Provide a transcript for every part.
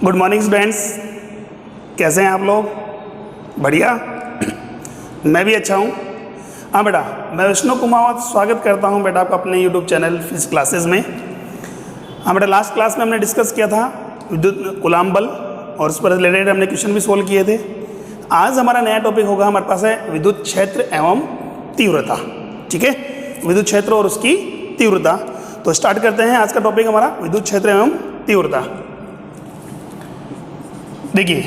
Good morning students, कैसे हैं आप लोग? बढ़िया। मैं भी अच्छा हूँ। हाँ बेटा, मैं विष्णु कुमावत स्वागत करता हूँ बेटा आपका अपने यूट्यूब चैनल फिजिक्स क्लासेस में। हाँ बेटा, लास्ट क्लास में हमने डिस्कस किया था विद्युत कूलाम बल और उस पर रिलेटेड हमने क्वेश्चन भी सोल्व किए थे। आज हमारा नया टॉपिक होगा, हमारे पास है विद्युत क्षेत्र एवं तीव्रता। ठीक है, विद्युत क्षेत्र और उसकी तीव्रता। तो स्टार्ट करते हैं आज का टॉपिक हमारा विद्युत क्षेत्र एवं तीव्रता। देखिए,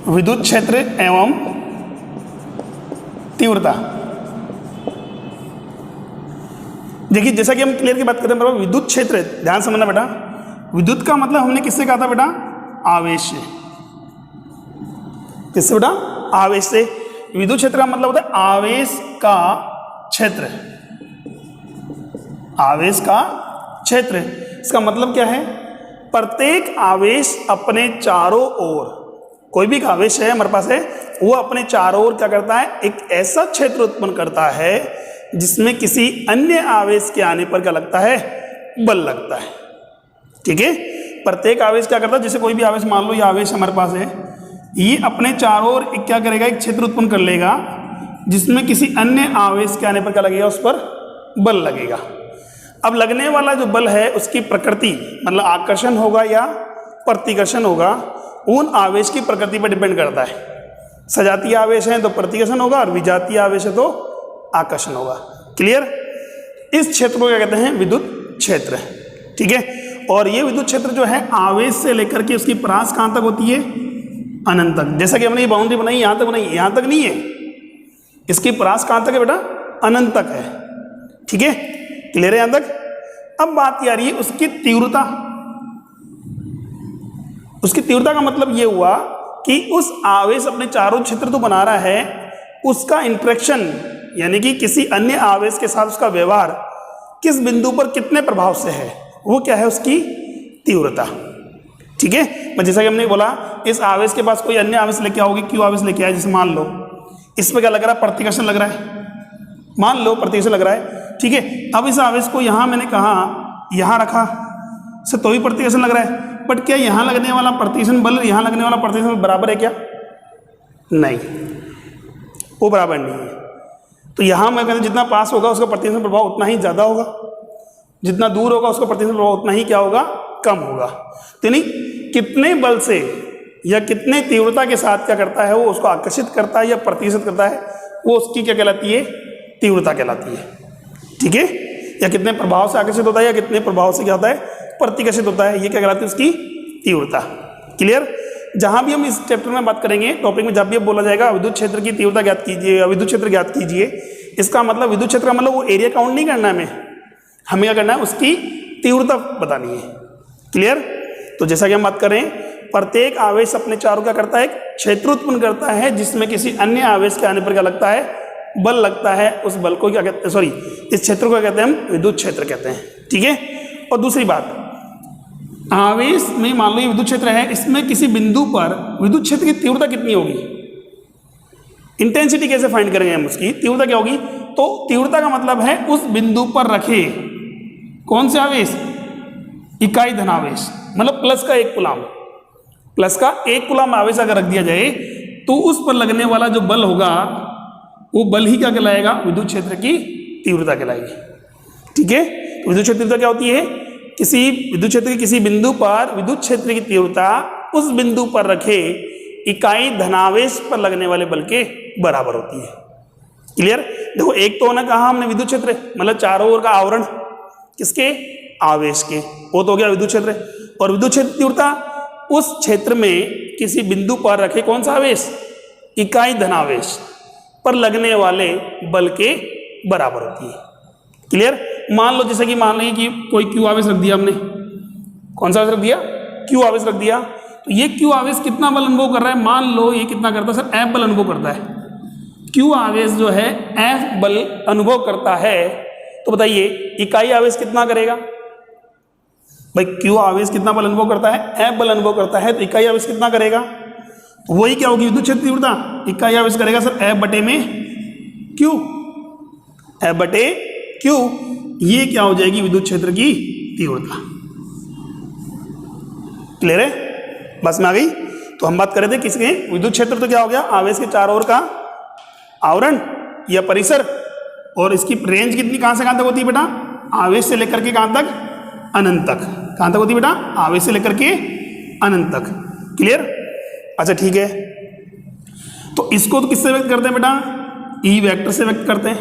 विद्युत क्षेत्र एवं तीव्रता। देखिए, जैसा कि हम क्लियर की बात करते हैं, विद्युत क्षेत्र, ध्यान समझना बेटा, विद्युत का मतलब हमने किससे कहा था बेटा? आवेश से। किससे बेटा? आवेश से। विद्युत क्षेत्र का मतलब होता है आवेश का क्षेत्र। आवेश का क्षेत्र, इसका मतलब क्या है? प्रत्येक आवेश अपने चारों ओर, कोई भी आवेश है हमारे पास है, वो अपने चारों ओर क्या करता है? एक ऐसा क्षेत्र उत्पन्न करता है जिसमें किसी अन्य आवेश के आने पर क्या लगता है? बल लगता है। ठीक है, प्रत्येक आवेश क्या करता है? जैसे कोई भी आवेश, मान लो ये आवेश हमारे पास है, ये अपने चारों ओर एक क्या करेगा? एक क्षेत्र उत्पन्न कर लेगा जिसमें किसी अन्य आवेश के आने पर क्या लगेगा? उस पर बल लगेगा। अब लगने वाला जो बल है उसकी प्रकृति, मतलब आकर्षण होगा या प्रतिकर्षण होगा, उन आवेश की प्रकृति पर डिपेंड करता है। सजातीय आवेश है तो प्रतिकर्षण होगा और विजातीय आवेश है तो आकर्षण होगा। क्लियर? इस क्षेत्र को क्या कहते हैं? विद्युत क्षेत्र। ठीक है, और ये विद्युत क्षेत्र जो है आवेश से लेकर के उसकी परास कहां तक होती है? अनंत तक। जैसा कि हमने ये बाउंड्री बनाई, यहां तक बनाई, यहां तक नहीं है, इसकी परास कहां तक है बेटा? अनंत तक है। ठीक है, क्लियर है यहां तक? अब बात आ रही है उसकी तीव्रता। उसकी तीव्रता का मतलब यह हुआ कि उस आवेश अपने चारों क्षेत्र तो बना रहा है, उसका इंटरेक्शन यानी कि किसी अन्य आवेश के साथ उसका व्यवहार किस बिंदु पर कितने प्रभाव से है, वो क्या है? उसकी तीव्रता। ठीक है, जैसा कि हमने बोला, इस आवेश के पास कोई अन्य आवेश लेके आओगे, क्यू आवेश लेके आए, जैसे मान लो इसमें क्या लग रहा है? प्रतिकर्षण लग रहा है, मान लो प्रतिकर्षण लग रहा है। ठीक है, अब इस आवेश को यहां मैंने कहा यहां रखा से तो भी प्रतिकर्षण लग रहा है, बट क्या यहां लगने वाला प्रतिकर्षण बल यहां लगने वाला प्रतिकर्षण बराबर है क्या? नहीं, वो बराबर नहीं है। तो यहां मैं कहता हूं जितना पास होगा उसका प्रतिकर्षण प्रभाव उतना ही ज्यादा होगा, जितना दूर होगा उसका प्रतिकर्षण प्रभाव उतना ही क्या होगा? कम होगा। तो नहीं, कितने बल से या कितने तीव्रता के साथ क्या करता है वो उसको आकर्षित करता है या प्रतिकर्षित करता है, वो उसकी क्या कहलाती है? तीव्रता कहलाती है। ठीक है, या कितने प्रभाव से आकर्षित होता है या कितने प्रभाव से क्या होता है? प्रतिकर्षित होता है, ये क्या कहलाती है? उसकी तीव्रता। क्लियर? जहां भी हम इस चैप्टर में बात करेंगे, टॉपिक में जब भी बोला जाएगा विद्युत क्षेत्र की तीव्रता ज्ञात कीजिए या विद्युत क्षेत्र ज्ञात कीजिए, इसका मतलब विद्युत क्षेत्र का मतलब वो एरिया काउंट नहीं करना है, हमें क्या करना है? उसकी तीव्रता बतानी है। क्लियर? तो जैसा कि हम बात करें, प्रत्येक आवेश अपने चारों क्या करता है? एक क्षेत्र उत्पन्न करता है जिसमें किसी अन्य आवेश के आने पर क्या लगता है? बल लगता है। उस बल को क्या कहते हैं? सॉरी, इस क्षेत्र को कहते हैं हम विद्युत क्षेत्र कहते हैं। ठीक है, और दूसरी बात, आवेश में मान लो ये विद्युत क्षेत्र है, इसमें किसी बिंदु पर विद्युत क्षेत्र की तीव्रता कितनी होगी? इंटेंसिटी कैसे फाइंड करेंगे हम? उसकी तीव्रता क्या होगी? तो तीव्रता का मतलब है उस बिंदु पर रखे कौन से आवेश? इकाई धनावेश, मतलब प्लस का 1 कूलाम। प्लस का 1 कूलाम आवेश अगर रख दिया जाए तो उस पर लगने वाला जो बल होगा वो बल ही क्या कहलाएगा? विद्युत क्षेत्र की तीव्रता कहलाएगी। ठीक है, तो विद्युत क्षेत्र तीव्रता क्या होती है? किसी विद्युत क्षेत्र के किसी बिंदु पर विद्युत क्षेत्र की तीव्रता उस बिंदु पर रखे इकाई धनावेश पर लगने वाले बल के बराबर होती है। क्लियर? देखो, एक तो ना कहा हमने विद्युत क्षेत्र, मतलब चारों ओर का आवरण किसके? आवेश के, वो तो हो गया विद्युत क्षेत्र। और विद्युत क्षेत्र तीव्रता उस क्षेत्र में किसी बिंदु पर रखे कौन सा आवेश? इकाई धनावेश पर लगने वाले बल के बराबर होती है। क्लियर? मान लो जैसे कि मान लीजिए कि कोई क्यू आवेश रख दिया हमने, कौन सा आवेश रख दिया? क्यू आवेश रख दिया। तो ये क्यू आवेश कितना बल अनुभव कर रहा है? मान लो ये कितना करता है? सर, एफ बल अनुभव करता है। क्यू आवेश जो है एफ बल अनुभव करता है, तो बताइए इकाई आवेश कितना करेगा? भाई, क्यू आवेश कितना बल अनुभव करता है? एफ बल अनुभव करता है, तो इकाई आवेश कितना करेगा? वही क्या होगी? विद्युत क्षेत्र तीव्रता। इकाई आवेश करेगा सर एफ बटे में क्यू, एफ बटे क्यू। ये क्या हो जाएगी? विद्युत क्षेत्र की तीव्रता। क्लियर है, बस में आ गई। तो हम बात कर रहे थे किसके, विद्युत क्षेत्र तो क्या हो गया, आवेश के चारों ओर का आवरण या परिसर, और इसकी रेंज कितनी कहां से कहां तक होती है बेटा, आवेश से लेकर के कहां तक, अनंत तक। कहां तक होती है बेटा, आवेश से लेकर के अनंत तक। क्लियर, अच्छा ठीक है। तो इसको तो किससे व्यक्त करते हैं बेटा, ई वेक्टर से व्यक्त करते हैं।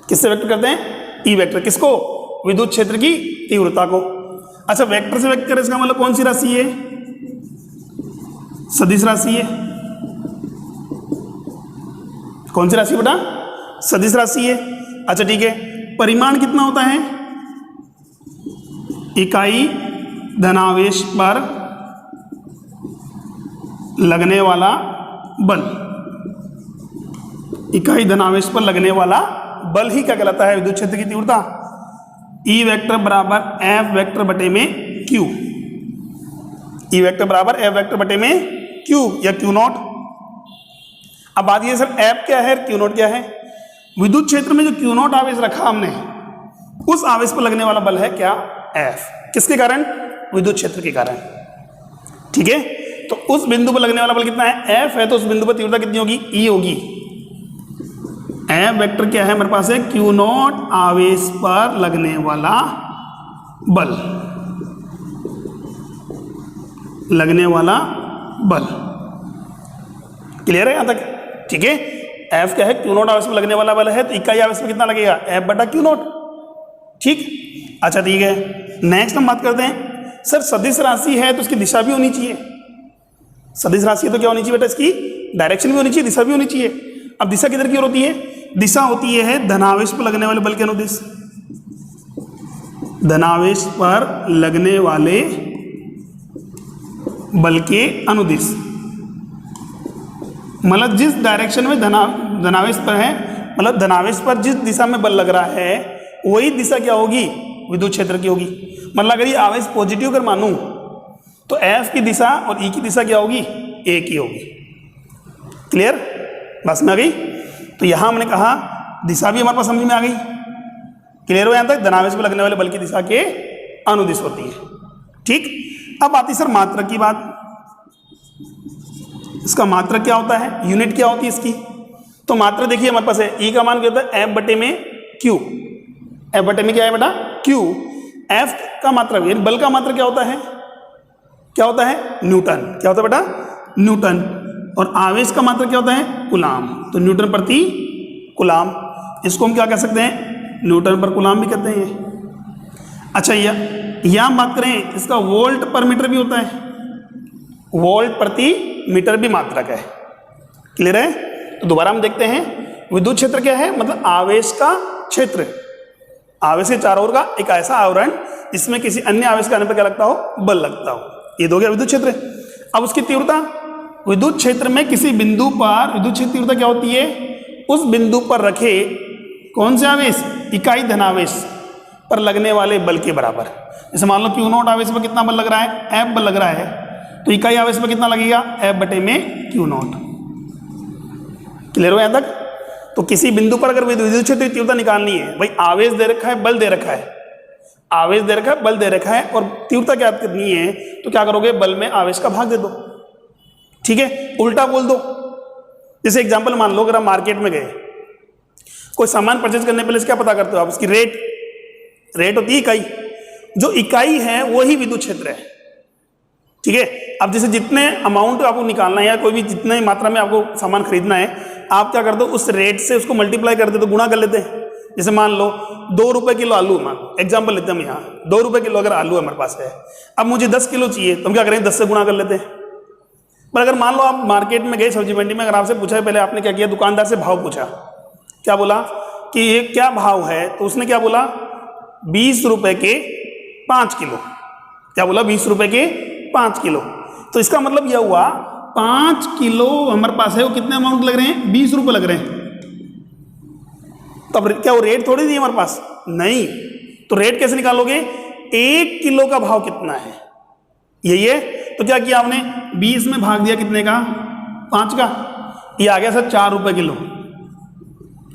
किससे व्यक्त करते हैं, ई वेक्टर। किसको, विद्युत क्षेत्र की तीव्रता को। अच्छा वेक्टर से व्यक्त करें, इसका मतलब कौन सी राशि है, सदिश राशि है। कौन सी राशि बेटा, सदिश राशि है। अच्छा ठीक है, परिमाण कितना होता है, इकाई धनावेश पर लगने वाला बल। इकाई धनावेश पर लगने वाला बल ही क्या कहलाता है, विद्युत क्षेत्र की तीव्रता। ई वेक्टर बराबर एफ वेक्टर बटे में क्यू। ई वेक्टर बराबर एफ वेक्टर बटे में क्यू या क्यू नॉट। अब बात ये सर एफ क्या है, क्यू नॉट क्या है। विद्युत क्षेत्र में जो क्यू नॉट आवेश रखा हमने, उस आवेश पर लगने वाला बल है क्या, एफ। किसके कारण, विद्युत क्षेत्र के कारण। ठीक है, तो उस बिंदु पर लगने वाला बल कितना है, एफ है, तो उस बिंदु पर तीव्रता कितनी होगी, ई होगी। एफ वेक्टर क्या है हमारे पास है, क्यू नॉट आवेश पर लगने वाला बल, लगने वाला बल। क्लियर है यहां तक, ठीक है। एफ क्या है, क्यू नॉट आवेश पर लगने वाला बल है, तो इकाई आवेश पर कितना लगेगा, एफ बटा क्यू नॉट। ठीक, अच्छा ठीक है। नेक्स्ट हम बात करते हैं, सर सदिश राशि है तो उसकी दिशा भी होनी चाहिए। सदिश राशि है तो क्या होनी चाहिए बेटा, इसकी डायरेक्शन भी होनी चाहिए, दिशा भी होनी चाहिए। अब दिशा किधर की ओर होती है, दिशा होती है धनावेश पर लगने वाले बल के अनुदिश। धनावेश पर लगने वाले बल के अनुदिश, मतलब जिस डायरेक्शन में धनावेश पर है, मतलब धनावेश पर जिस दिशा में बल लग रहा है वही दिशा क्या होगी, विद्युत क्षेत्र की होगी। मतलब अगर ये आवेश पॉजिटिव अगर मानूं तो एफ की दिशा और ई की दिशा क्या होगी, एक ही होगी। क्लियर, बस में आ गई। तो यहां हमने कहा दिशा भी हमारे पास समझ में आ गई। क्लियर हो यहां तक, धनावेश पर लगने वाले बल की दिशा के अनुदिश होती है। ठीक, अब आती सर मात्रक की बात। इसका मात्रक क्या होता है, यूनिट क्या होती है इसकी। तो मात्रक देखिए हमारे पास है, ई का मान क्या होता है, एफ बटे में क्यू। एफ बटे में क्या है बेटा, क्यू। एफ का मात्रक यानी बल का मात्रक क्या होता है, क्या होता है, न्यूटन। क्या होता है बेटा, न्यूटन। और आवेश का मात्रक क्या होता है, कूलाम। तो न्यूटन प्रति कूलाम, इसको हम क्या कह सकते हैं, न्यूटन पर कूलाम भी कहते हैं। अच्छा यह हम बात करें, इसका वोल्ट पर मीटर भी होता है, वोल्ट प्रति मीटर भी मात्रक है। क्लियर है। तो दोबारा हम देखते हैं, विद्युत क्षेत्र क्या है, मतलब आवेश का क्षेत्र, आवेश के चारों ओर का एक ऐसा आवरण जिसमें किसी अन्य आवेश के आने पर क्या लगता हो, बल लगता हो। ये दो गया विद्युत क्षेत्र। अब उसकी तीव्रता, विद्युत क्षेत्र में किसी बिंदु पर विद्युत क्षेत्र तीव्रता क्या होती है, उस बिंदु पर रखे कौन से आवेश, इकाई धनावेश पर लगने वाले बल के बराबर। जैसे मान लो क्यू नॉट आवेश पर कितना बल लग रहा है, एफ बल लग रहा है, तो इकाई आवेश पर कितना लगेगा, एफ बटे में क्यू नॉट। क्लियर हो यहां तक। तो किसी बिंदु पर अगर विद्युत क्षेत्र की तीव्रता निकालनी है, भाई आवेश दे रखा है, बल दे रखा है, आवेश दे रखा है, बल दे रखा है, और तीव्रता क्या करनी है, तो क्या करोगे, बल में आवेश का भाग दे दो। ठीक है, उल्टा बोल दो। जैसे एग्जांपल मान लो, अगर आप मार्केट में गए, कोई सामान परचेज करने पहले क्या पता करते हो आप, उसकी रेट होती है इकाई। जो इकाई है वही विद्युत क्षेत्र है। ठीक है, अब जैसे जितने अमाउंट आपको निकालना है या कोई भी जितने मात्रा में आपको सामान खरीदना है, आप क्या कर दो, उस रेट से उसको मल्टीप्लाई कर दे, तो गुणा कर लेते हैं। जैसे मान लो 2 रुपए किलो आलू, मान एग्जांपल लेते हैं हम यहाँ, 2 रुपए किलो अगर आलू हमारे पास है, अब मुझे 10 किलो चाहिए, तो हम क्या करें, 10 से गुणा कर लेते हैं। पर अगर मान लो आप मार्केट में गए, सब्जी मंडी में, अगर आपसे पूछा, पहले आपने क्या किया, दुकानदार से भाव पूछा, क्या बोला कि ये क्या भाव है, तो उसने क्या बोला, 20 रुपए के 5 किलो। क्या बोला, 20 रुपए के 5 किलो। तो इसका मतलब यह हुआ 5 किलो हमारे पास है, वो कितने अमाउंट लग रहे हैं, 20 रुपए लग रहे हैं। तब क्या वो रेट थोड़ी नहीं हमारे पास, नहीं। तो रेट कैसे निकालोगे, 1 किलो का भाव कितना है, यही है। तो क्या किया आपने, 20 में भाग दिया कितने का, 5 का, ये आ गया सर 4 रुपए किलो,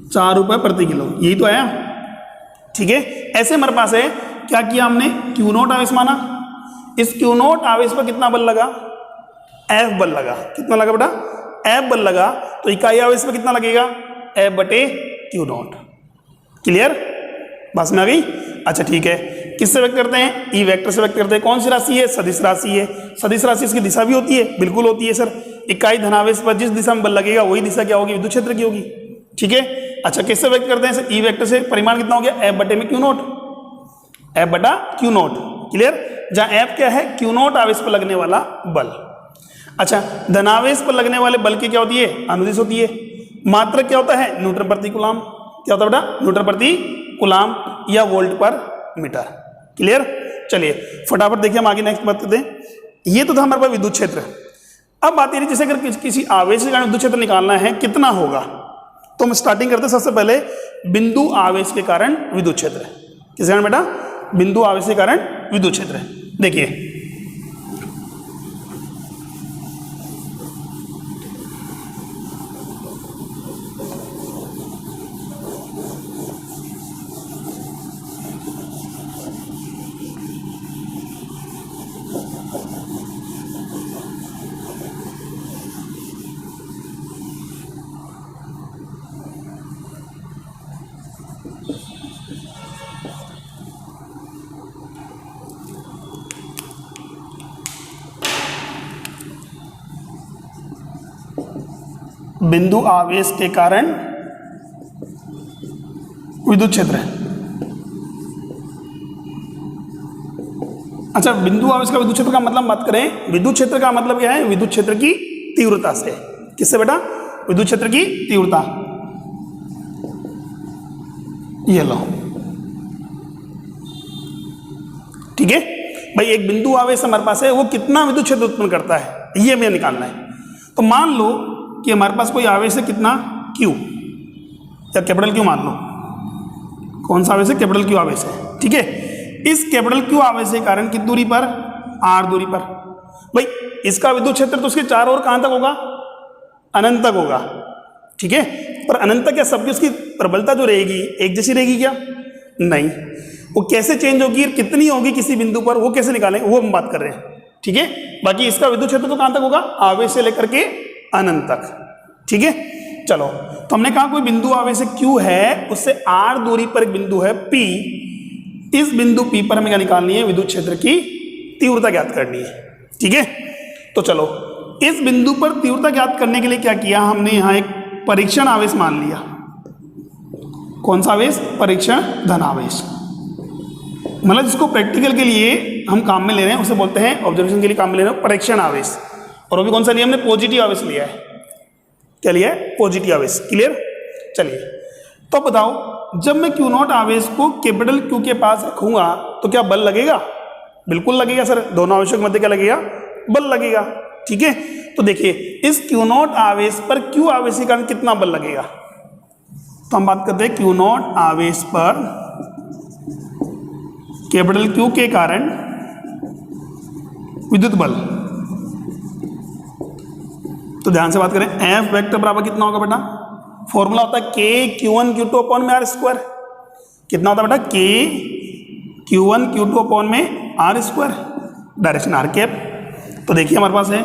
4 रुपए प्रति किलो, यही तो आया। ठीक है, ऐसे हमारे पास है, क्या किया हमने, क्यू नॉट आवेश माना, इस क्यू नॉट आवेश पर कितना बल लगा? F बल लगा। कितना लगा बेटा? F बल लगा। तो इकाई आवेश पर कितना लगेगा? F बटे क्यू नॉट। क्लियर? बस में आ गई? अच्छा ठीक है, किससे व्यक्त करते हैं? ई वेक्टर से व्यक्त करते हैं। कौन सी राशि है? सदिश राशि है। सदिश राशि इसकी दिशा भी होती है? बिल्कुल होती है सर। इकाई धनावेश पर जिस दिशा में बल लगेगा वही दिशा क्या होगी? विद्युत क्षेत्र की होगी। ठीक है, अच्छा किससे व्यक्त करते हैं सर? ई वेक्टर से। परिमाण कितना हो गया? F बटे में क्यू नॉट, F बटा क्यू नॉट। क्लियर? जहां F क्या है? क्यू नॉट आवेश पर लगने वाला बल। अच्छा, धनावेश पर लगने वाले बल की क्या होती है? अनुदिश होती है। मात्रक क्या होता है? न्यूटन प्रति कूलाम। क्या होता है बेटा? न्यूटन प्रति कूलाम या वोल्ट पर मीटर। क्लियर? चलिए फटाफट देखिए, हम आगे नेक्स्ट बात करते हैं। ये तो था हमारे पास विद्युत क्षेत्र। अब बात ये जैसे अगर किसी आवेश के कारण विद्युत क्षेत्र निकालना है, कितना होगा? तो हम स्टार्टिंग करते हैं सबसे पहले बिंदु आवेश के कारण विद्युत क्षेत्र। किस कारण बेटा? बिंदु आवेश के कारण विद्युत क्षेत्र। देखिए बिंदु आवेश के कारण विद्युत क्षेत्र। अच्छा, बिंदु आवेश का विद्युत क्षेत्र का मतलब बात करें, विद्युत क्षेत्र का मतलब क्या है? विद्युत क्षेत्र की तीव्रता से। किससे बेटा? विद्युत क्षेत्र की तीव्रता। ये लो, ठीक है भाई, एक बिंदु आवेश हमारे पास है, वो कितना विद्युत क्षेत्र उत्पन्न करता है ये हमें निकालना है। तो मान लो कि हमारे पास कोई आवेश है, कितना? Q या कैपिटल Q मान लो। कौन सा आवेश है? कैपिटल Q आवेश है। ठीक है, इस कैपिटल Q आवेश के कारण कितनी दूरी पर? R दूरी पर। भाई इसका विद्युत क्षेत्र तो उसके चारों ओर कहां तक होगा? अनंत तक होगा। ठीक है, पर अनंत तक क्या सबकी उसकी प्रबलता जो रहेगी एक जैसी रहेगी क्या? नहीं, वो कैसे चेंज होगी, कितनी होगी किसी बिंदु पर, वो कैसे निकालें, वो हम बात कर रहे हैं। ठीक है, बाकी इसका विद्युत क्षेत्र तो कहां तक होगा? आवेश से लेकर के अनंत तक। ठीक है, चलो तो हमने कहा कोई बिंदु आवेश Q है, उससे R दूरी पर एक बिंदु है P। इस बिंदु P पर हमें क्या निकालनी है? विद्युत क्षेत्र की तीव्रता ज्ञात करनी है। ठीक है, तो चलो इस बिंदु पर तीव्रता ज्ञात करने के लिए क्या किया हमने? यहां एक परीक्षण आवेश मान लिया। कौन सा आवेश? परीक्षण धनावेश। मतलब जिसको प्रैक्टिकल के लिए हम काम में ले रहे हैं उसे बोलते हैं, ऑब्जर्वेशन के लिए काम में ले रहे हैं, परीक्षण आवेश। और वो भी कौन सा लिया हमने? पॉजिटिव आवेश लिया है। क्या लिया है? पॉजिटिव आवेश। क्लियर? चलिए तो बताओ, जब मैं क्यू नॉट आवेश को कैपिटल Q के पास रखूंगा तो क्या बल लगेगा? बिल्कुल लगेगा सर। दोनों आवेशों के मध्य क्या लगेगा? बल लगेगा। ठीक है, तो देखिए इस क्यू नॉट आवेश पर Q आवेश के कारण कितना बल लगेगा? तो हम बात करते हैं क्यू नॉट आवेश पर कैपिटल Q के कारण विद्युत बल। तो ध्यान से बात करें, F वेक्टर बराबर कितना होगा बेटा? फॉर्मूला होता है K Q1 Q2 अपॉन में R स्क्वायर। कितना होता है बेटा? K Q1 Q2 अपॉन में R square, direction R cap. तो देखिए हमारे पास है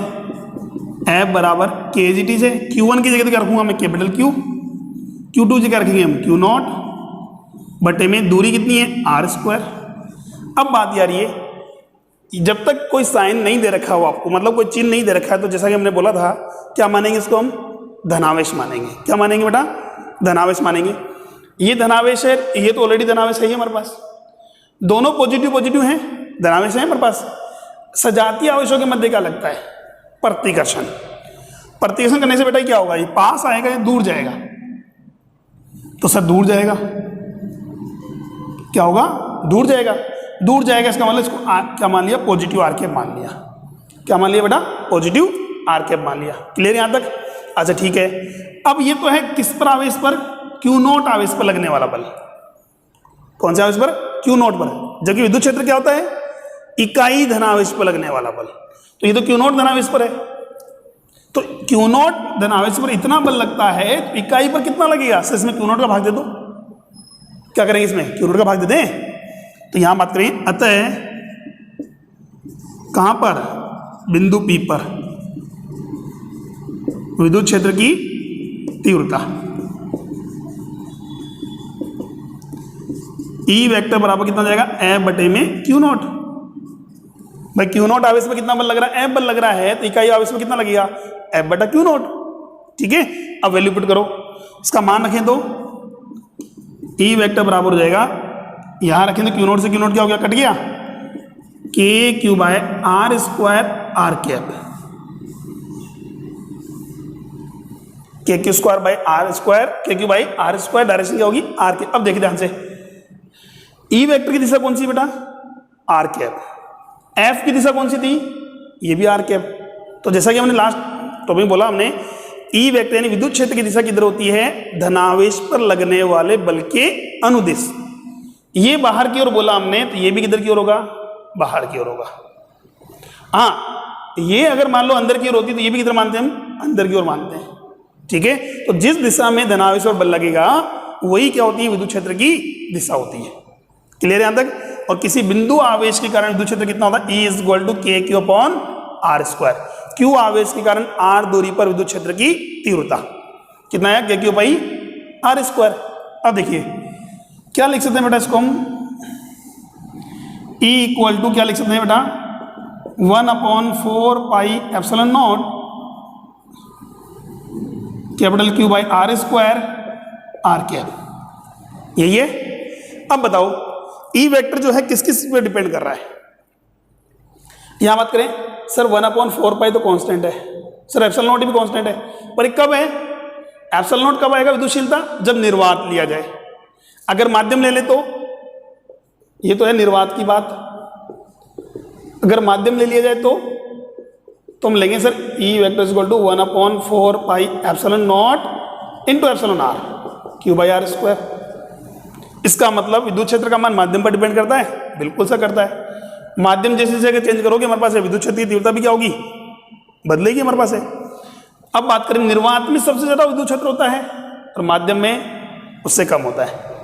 F बराबर KGT से, Q1 की जगह तो क्या रखूंगा मैं? Capital Q। Q2 की जगह रखेंगे हम Q नॉट, बटे में दूरी कितनी है? R square. अब बात यार ये, जब तक कोई साइन नहीं दे रखा हो आपको, मतलब कोई चिन्ह नहीं दे रखा है, तो जैसा कि हमने बोला था क्या मानेंगे इसको? हम धनावेश मानेंगे। क्या मानेंगे बेटा? धनावेश मानेंगे। ये धनावेश है, ये तो ऑलरेडी धनावेश है हमारे पास। दोनों पॉजिटिव पॉजिटिव हैं, धनावेश है हमारे पास। सजातीय आवेशों के मध्य क्या लगता है? प्रतिकर्षण। प्रतिकर्षण करने से बेटा क्या होगा? ये पास आएगा या दूर जाएगा? तो सर दूर जाएगा। क्या होगा? दूर जाएगा। दूर जाएगा इसका मतलब इसको क्या मान लिया? पॉजिटिव आर कैप मान लिया। क्या मान लिया बेटा? पॉजिटिव आर कैप मान लिया। क्लियर यहां तक? अच्छा ठीक है, अब ये तो है किस पर आवेश पर? क्यू नॉट आवेश पर लगने वाला बल। कौन से आवेश पर? क्यू नॉट पर। जबकि विद्युत क्षेत्र क्या होता है? इकाई धनावेश पर लगने वाला बल। तो ये तो क्यू नॉट धनावेश पर है, तो क्यू नॉट धनावेश पर इतना बल लगता है, तो इकाई पर कितना लगेगा? सर इसमें क्यू नॉट का भाग दे दो। क्या करेंगे इसमें? क्यू नॉट का भाग दे दें। तो यहां बात करें, अतः कहां पर, बिंदु P पर विद्युत क्षेत्र की तीव्रता E वेक्टर बराबर कितना जाएगा, F बटे में Q नॉट। भाई Q नॉट आवेश में कितना बल लग रहा है, F बल लग रहा है, तो इकाई आवेश में कितना लगेगा, F बटा Q नॉट। ठीक है, अब वैल्यू पुट करो, इसका मान रखें तो E वेक्टर बराबर हो जाएगा, यहां रखें तो Q नॉट से Q नॉट क्या हो गया, कट गया, k q by r square r cap, k q square by r square, k q by r square, direction क्या होगी आर कैप। अब देखिए ध्यान से, ई वेक्टर की दिशा कौन सी बेटा, आर कैप, एफ की दिशा कौन सी थी, ये भी आर कैप। तो जैसा कि हमने लास्ट टॉपिक में बोला, हमने ई वेक्टर यानी विद्युत क्षेत्र की दिशा किधर होती है, धनावेश पर लगने वाले बल के अनुदिश। ये बाहर की ओर बोला हमने, तो ये भी किधर की ओर होगा, बाहर की ओर होगा। हाँ, ये अगर मान लो अंदर की ओर होती तो ये भी किधर मानते हैं हम, अंदर की ओर मानते हैं। ठीक है, तो जिस दिशा में धनावेश पर बल लगेगा वही क्या होती है, विद्युत क्षेत्र की दिशा होती है। क्लियर है यहां तक। और किसी बिंदु आवेश के कारण विद्युत क्षेत्र कितना होता है, E is equal to k q upon r square. Q आवेश के कारण आर दूरी पर विद्युत क्षेत्र की तीव्रता कितना है, के क्यू बाई आर स्क्वायर। अब देखिए क्या लिख सकते हैं बेटा इसको हम, E इक्वल टू क्या लिख सकते हैं बेटा, 1/4 pi epsilon not capital q by r square r cap, यही है। अब बताओ E वेक्टर जो है किस किस पे डिपेंड कर रहा है, यहां बात करें सर 1/4 पाई तो कांस्टेंट है, सर एप्सिलॉन नॉट भी कांस्टेंट है, पर कब है, एप्सिलॉन नॉट कब आएगा विद्युतशीलता, जब निर्वात लिया जाए। अगर माध्यम ले ले तो ये तो है निर्वात की बात, अगर माध्यम ले लिया जाए तो हम लेंगे sir E vector is equal to 1/4 pi epsilon not into epsilon r q by r square. इसका मतलब विद्युत क्षेत्र का मान माध्यम पर डिपेंड करता है, बिल्कुल सा करता है। माध्यम जैसे जैसे चेंज करोगे हमारे पास विद्युत क्षेत्र की तीव्रता भी क्या होगी, बदलेगी हमारे पास है। अब बात करें निर्वात में सबसे ज्यादा विद्युत क्षेत्र होता है और माध्यम में उससे कम होता है।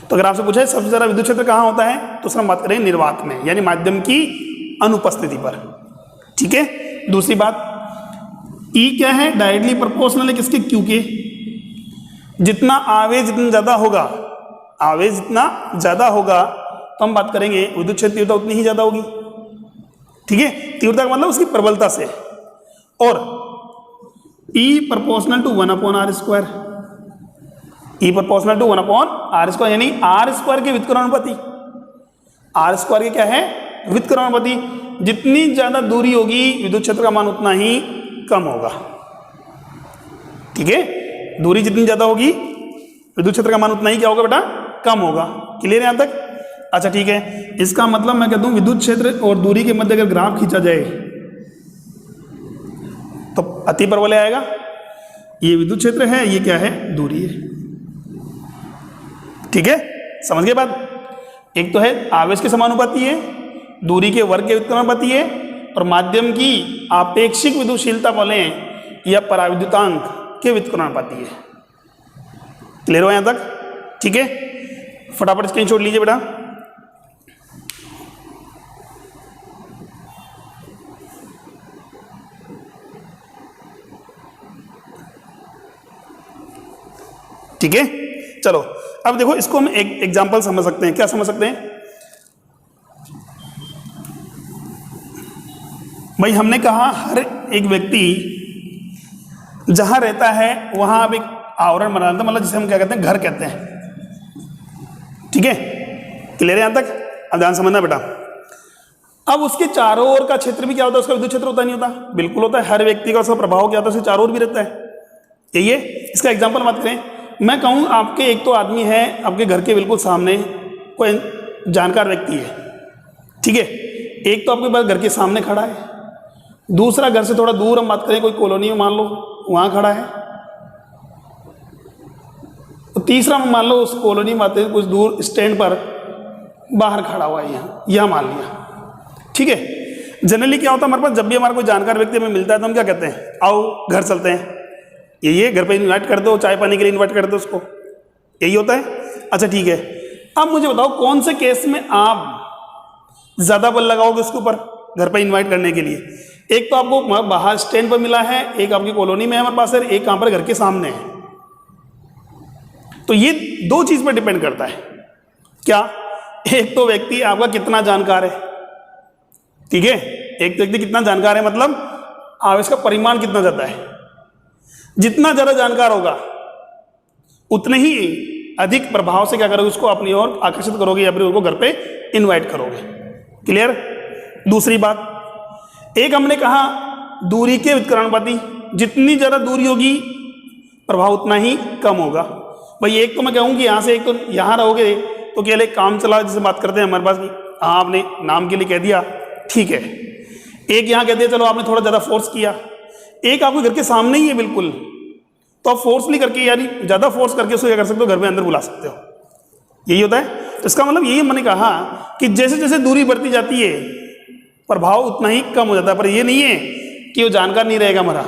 तो अगर आपसे पूछा है सबसे ज्यादा विद्युत क्षेत्र कहाँ होता है, तो सर हम बात करें निर्वात में, यानी माध्यम की अनुपस्थिति पर। ठीक है, दूसरी बात E क्या है, डायरेक्टली प्रोपोर्शनल है किसके, Q के। जितना आवेश जितना ज्यादा होगा, आवेश जितना ज्यादा होगा तो हम बात करेंगे विद्युत क्षेत्र तीव्रता उतनी ही ज्यादा होगी। ठीक है, तीव्रता का मतलब उसकी प्रबलता से। और E proportional to 1/r square, E proportional to 1/r square, यानी आर स्क्वायर के व्युत्क्रमानुपाती। आर स्क्वायर के क्या है, व्युत्क्रमानुपाती। जितनी ज्यादा दूरी होगी विद्युत क्षेत्र का मान उतना ही कम होगा। ठीक है, दूरी जितनी ज्यादा होगी विद्युत क्षेत्र का मान उतना ही क्या होगा बेटा, कम होगा। क्लियर है यहां तक। अच्छा ठीक है, इसका मतलब मैं कहता हूं विद्युत क्षेत्र और दूरी के मध्य अगर ग्राफ खींचा जाए तो अति परवलय आएगा। ये विद्युत क्षेत्र है, ये क्या है, दूरी है। ठीक है, समझ गए बात। एक तो है आवेश के समानुपाती है, दूरी के वर्ग के व्युत्क्रमानुपाती है, और माध्यम की आपेक्षिक विद्युतशीलता बोले या पराविद्युतांक के व्युत्क्रमानुपाती है। क्लियर हो यहां तक। ठीक है, फटाफट स्क्रीनशॉट लीजिए बेटा। ठीक है, चलो अब देखो इसको हम एक एग्जांपल समझ सकते हैं। क्या समझ सकते हैं भाई, हमने कहा हर एक व्यक्ति जहां रहता है वहां अब एक आवरण बना था, मतलब जिसे हम क्या कहते हैं, घर कहते हैं। ठीक है, क्लियर है यहां तक। अब ध्यान समझना बेटा। अब उसके चारों ओर का क्षेत्र भी क्या होता है, उसका विद्युत क्षेत्र होता नहीं होता, बिल्कुल होता है। हर व्यक्ति का उसका प्रभाव क्या होता है, उसके चारों ओर भी रहता है। यही है, इसका एग्जाम्पल बात करें। मैं कहूँ आपके एक तो आदमी है आपके घर के बिल्कुल सामने, कोई जानकार व्यक्ति है। ठीक है, एक तो आपके पास घर के सामने खड़ा है, दूसरा घर से थोड़ा दूर हम बात करें कोई कॉलोनी में मान लो वहां खड़ा है, तो तीसरा मान लो उस कॉलोनी में बात करें कुछ दूर स्टैंड पर बाहर खड़ा हुआ है, यहां मान लिया। ठीक है, जनरली क्या होता है हमारे पास, जब भी हमारा कोई जानकार व्यक्ति हमें मिलता है तो हम क्या कहते हैं, आओ घर चलते हैं, ये घर पे इनवाइट कर दो, चाय पानी के लिए इनवाइट कर दो उसको, यही होता है। अच्छा ठीक है, अब मुझे बताओ कौन से केस में आप ज्यादा बल लगाओगे उसके ऊपर, घर पे इनवाइट करने के लिए। एक तो आपको बाहर स्टैंड पर मिला है, एक आपकी कॉलोनी में है हमारे पास है, एक कहाँ पर घर के सामने है। तो ये दो चीज पर डिपेंड करता है। क्या? एक तो व्यक्ति आपका कितना जानकार है, ठीक है, एक तो व्यक्ति कितना जानकार है मतलब आवेश का परिमाण कितना ज्यादा है। जितना ज्यादा जानकार होगा उतने ही अधिक प्रभाव से क्या करोगे, उसको अपनी ओर आकर्षित करोगे या फिर उसको घर पे इनवाइट करोगे। क्लियर? दूसरी बात, एक हमने कहा दूरी के व्युत्क्रमणपाती, जितनी ज्यादा दूरी होगी प्रभाव उतना ही कम होगा। भाई एक तो मैं कहूँ कि यहाँ से एक तो यहाँ रहोगे तो केवल एक काम चला जिसे बात करते हैं हमारे पास की, हाँ आपने नाम के लिए कह दिया ठीक है, एक यहाँ कह दिया चलो आपने थोड़ा ज़्यादा फोर्स किया, एक आपके घर के सामने ही है बिल्कुल, तो आप फोर्स नहीं करके यानी ज़्यादा फोर्स करके उसको क्या कर सकते हो, घर में अंदर बुला सकते हो। यही होता है। तो इसका मतलब यही मैंने कहा कि जैसे जैसे दूरी बढ़ती जाती है प्रभाव उतना ही कम हो जाता है। पर ये नहीं है कि वो जानकार नहीं रहेगा हमारा,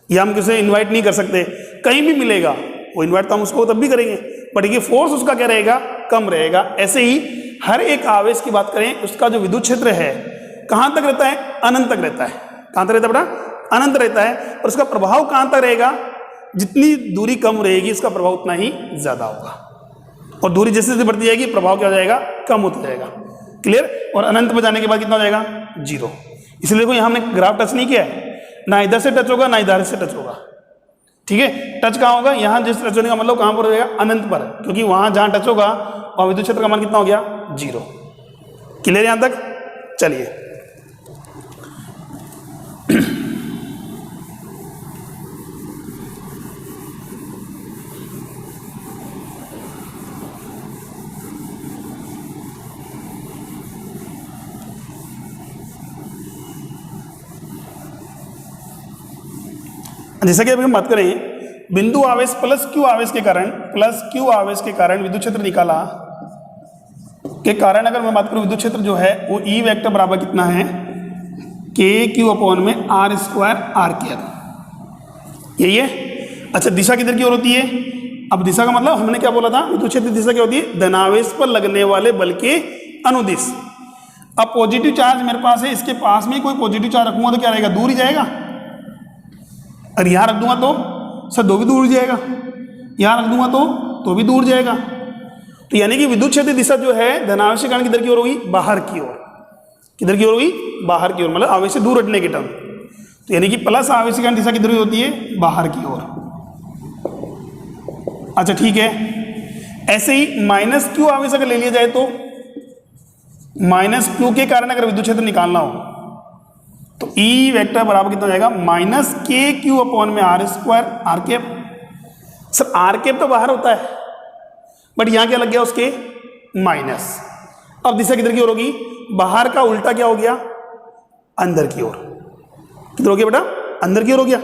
या हम किसी इन्वाइट नहीं कर सकते, कहीं भी मिलेगा वो इन्वाइट तो हम उसको तब भी करेंगे, बट ये फोर्स उसका क्या रहेगा, कम रहेगा। ऐसे ही हर एक आवेश की बात करें उसका जो विद्युत क्षेत्र है कहाँ तक रहता है, अनंत तक रहता है। कहाँ तक रहता है बेटा? अनंत रहता है। और उसका प्रभाव कहाँ तक रहेगा, जितनी दूरी कम रहेगी उसका प्रभाव उतना ही ज्यादा होगा, और दूरी जैसे जैसे बढ़ती जाएगी प्रभाव क्या हो जाएगा, कम होता जाएगा। क्लियर? और अनंत में जाने के बाद कितना हो जाएगा, 0। इसलिए देखो यहाँ हमने ग्राफ टच नहीं किया है, ना इधर से टच होगा ना इधर से टच होगा, ठीक है। टच कहाँ होगा, यहाँ जिस टच होने का मतलब कहाँ पर हो जाएगा, अनंत पर, क्योंकि वहां जहां टच होगा वहां विद्युत क्षेत्र का मान कितना हो गया, 0। क्लियर यहां तक? चलिए जैसा कि अभी हम बात करें बिंदु आवेश प्लस क्यू आवेश के कारण विद्युत क्षेत्र निकाला के कारण अगर मैं बात करूं विद्युत क्षेत्र जो है वो ई वेक्टर बराबर कितना है, के क्यू अपॉन में आर स्क्वायर आर केयर। यही है। अच्छा दिशा किधर की ओर होती है? अब दिशा का मतलब हमने क्या बोला था, विद्युत क्षेत्र दिशा क्या होती है, धनावेश पर लगने वाले बल के अनुदिश। अब पॉजिटिव चार्ज मेरे पास है, इसके पास में कोई पॉजिटिव चार्ज रखूंगा तो क्या रहेगा, दूर ही जाएगा। और यहां रख दूंगा तो सर दो भी दूर जाएगा, यहां रख दूंगा तो भी दूर जाएगा। तो यानी कि विद्युत क्षेत्र दिशा जो है धनावेश के कारण किधर की ओर होगी, बाहर की ओर। किधर की ओर होगी, बाहर की ओर, मतलब आवेश से दूर हटने के टर्म। तो यानी कि प्लस आवेश के कारण दिशा किधर होती है, बाहर की ओर। अच्छा ठीक है। ऐसे ही माइनस क्यू आवेश अगर ले लिया जाए तो माइनस क्यू के कारण अगर विद्युत क्षेत्र निकालना हो तो ई वेक्टर बराबर कितना जाएगा, माइनस के क्यू अपॉन में r square r cap. Sir r cap तो बाहर होता है, बट यहां क्या लग गया उसके, माइनस। अब दिशा किधर की ओर होगी, बाहर का उल्टा क्या हो गया, अंदर की ओर। किधर हो गया बेटा, अंदर की ओर हो गया।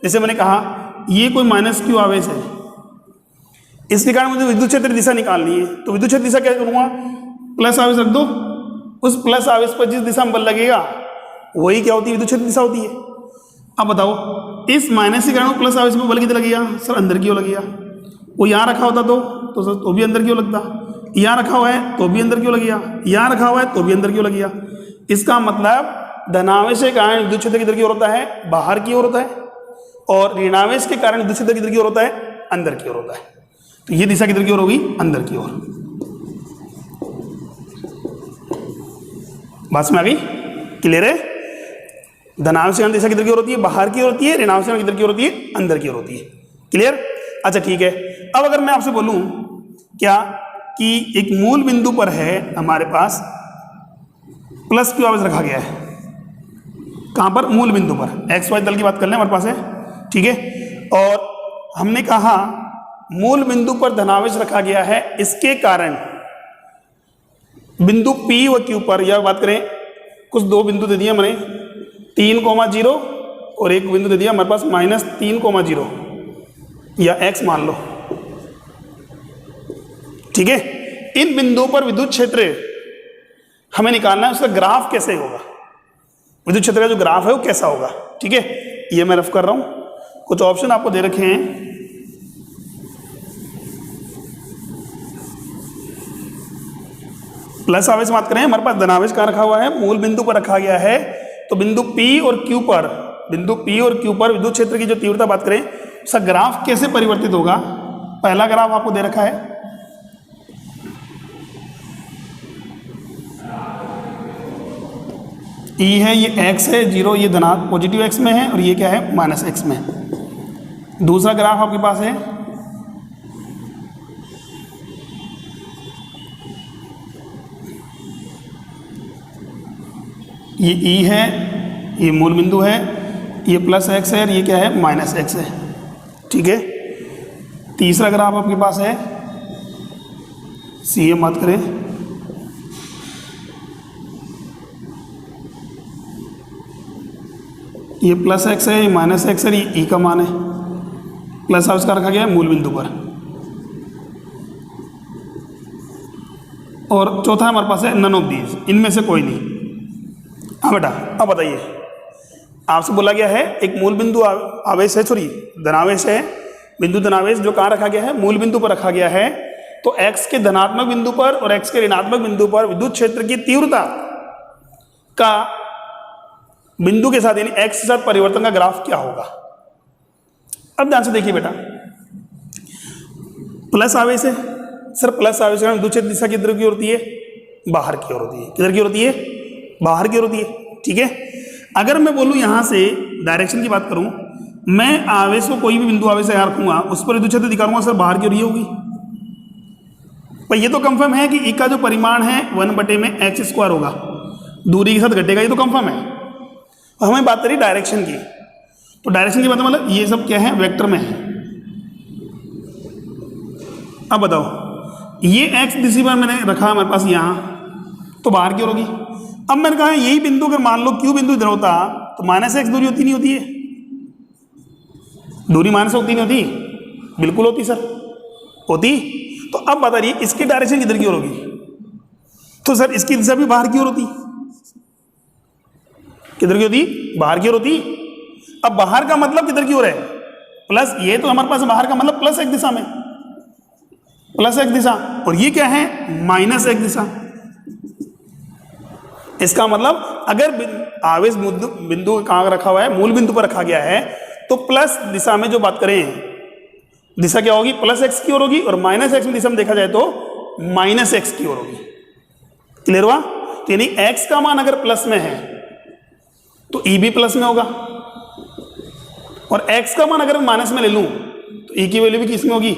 जैसे मैंने कहा ये कोई माइनस क्यू आवेश है, इसके कारण मुझे विद्युत क्षेत्र दिशा निकालनी है, तो विद्युत क्षेत्र दिशा क्या करूंगा, प्लस आवेश रख दो, उस प्लस आवेश पर जिस दिशा में बल लगेगा वही क्या होती है, विद्युत क्षेत्र दिशा होती है। अब बताओ इस माइनस के कारण प्लस आवेश में बल किधर लगेगा, सर अंदर की ओर लगेगा। वो यहाँ रखा होता तो सर तो भी अंदर की ओर लगता, यहाँ रखा हुआ है तो भी अंदर की ओर लगेगा, यहाँ रखा हुआ है तो भी अंदर की ओर लगेगा। इसका मतलब धनावेश के कारण विद्युत क्षेत्र किधर की ओर होता है, बाहर की ओर होता है, और ऋणावेश के कारण विद्युत क्षेत्र किधर की ओर होता है, अंदर की ओर होता है। तो ये दिशा किधर की ओर होगी, अंदर की ओर। बात में आ गई? क्लियर है? धनावेश की दिशा किधर की ओर होती है, बाहर की ओर होती है, ऋणावेश की किधर की ओर होती है, अंदर की ओर होती है। क्लियर? अच्छा ठीक है। अब अगर मैं आपसे बोलूं क्या कि एक मूल बिंदु पर है हमारे पास प्लस क्यू आवेश रखा गया है, कहां पर, मूल बिंदु पर, एक्स वाई तल की बात कर लें हमारे पास है, ठीक है। और हमने कहा मूल बिंदु पर धनावेश रखा गया है, इसके कारण बिंदु P व Q पर, या बात करें कुछ दो बिंदु दे दिया मैंने 3,0 और एक बिंदु दे दिया हमारे पास -3,0 या x मान लो, ठीक है। इन बिंदुओं पर विद्युत क्षेत्र हमें निकालना है, उसका ग्राफ कैसे होगा, विद्युत क्षेत्र का जो ग्राफ है वो कैसा होगा, ठीक है। ये मैं रफ कर रहा हूं, कुछ ऑप्शन आपको दे रखे हैं। प्लस आवेश बात करें, हमारे पास धनावेश कहाँ रखा हुआ है, मूल बिंदु पर रखा गया है। तो बिंदु P और Q पर विद्युत क्षेत्र की जो तीव्रता बात करें, उसका ग्राफ कैसे परिवर्तित होगा। पहला ग्राफ आपको दे रखा है, E है, ये x है 0, ये धनात्मक पॉजिटिव x में है, और ये क्या है माइनस x में। दूसरा ग्राफ आपके पास है, ये E है, ये मूल बिंदु है, ये प्लस x है, और ये क्या है माइनस x है। ठीक है। तीसरा ग्राफ आपके पास है, CM मत करें, ये प्लस x है, ये माइनस x है, ये E का मान है, प्लस आविष्कार रखा गया है मूल बिंदु पर। और चौथा हमारे पास है नन ऑफ दीज, इनमें से कोई नहीं। हाँ बेटा, अब बताइए, आपसे बोला गया है एक मूल बिंदु आवेश है, सॉरी धनावेश है, बिंदु धनावेश जो कहाँ रखा गया है, मूल बिंदु पर रखा गया है। तो x के धनात्मक बिंदु पर और x के ऋणात्मक बिंदु पर विद्युत क्षेत्र की तीव्रता का बिंदु के साथ यानी x के साथ परिवर्तन का ग्राफ क्या होगा। अब ध्यान से देखिए बेटा, प्लस आवेश है सर, प्लस आवेश का विद्युत क्षेत्र दिशा किधर की ओर होती है, बाहर की ओर होती है। किधर की ओर होती है, बाहर की ओर होती है। ठीक है। अगर मैं बोलूं यहां से डायरेक्शन की बात करूं, मैं आवेश को कोई भी बिंदु आवेश यहाँ रखूंगा, उस पर विद्युत क्षेत्र दिखाऊंगा सर बाहर की ओर ये होगी। पर ये तो कंफर्म है कि E का जो परिमाण है 1/x² होगा, दूरी के साथ घटेगा, ये तो कंफर्म है। हमें बात करी डायरेक्शन की, तो डायरेक्शन की बात मतलब ये सब क्या है, वेक्टर में है। अब बताओ, ये x दिशा पर मैंने रखा हमारे पास यहाँ, तो बाहर की ओर होगी। अब मैंने कहा यही बिंदु अगर मान लो Q बिंदु इधर होता, तो -x दूरी होती नहीं होती है, दूरी माइनस होती नहीं होती, बिल्कुल होती सर, होती। तो अब बता रही इसकी डायरेक्शन किधर की ओर होगी, तो सर इसकी दिशा भी बाहर की ओर होती। किधर की होती, बाहर की ओर होती। अब बाहर का मतलब किधर की ओर है, प्लस, ये तो हमारे पास बाहर का मतलब प्लस एक दिशा में, प्लस एक दिशा, और ये क्या है माइनस एक दिशा। इसका मतलब अगर आवेश बिंदु कहां रखा हुआ है, मूल बिंदु पर रखा गया है, तो प्लस दिशा में जो बात करें, दिशा क्या होगी, प्लस x की ओर होगी, और माइनस x में दिशा में देखा जाए तो माइनस x की ओर होगी। क्लियर हुआ। तो यानी x का मान अगर प्लस में है तो E भी प्लस में होगा, और x का मान अगर मैं माइनस में ले लूं तो E की वैल्यू भी किस में होगी,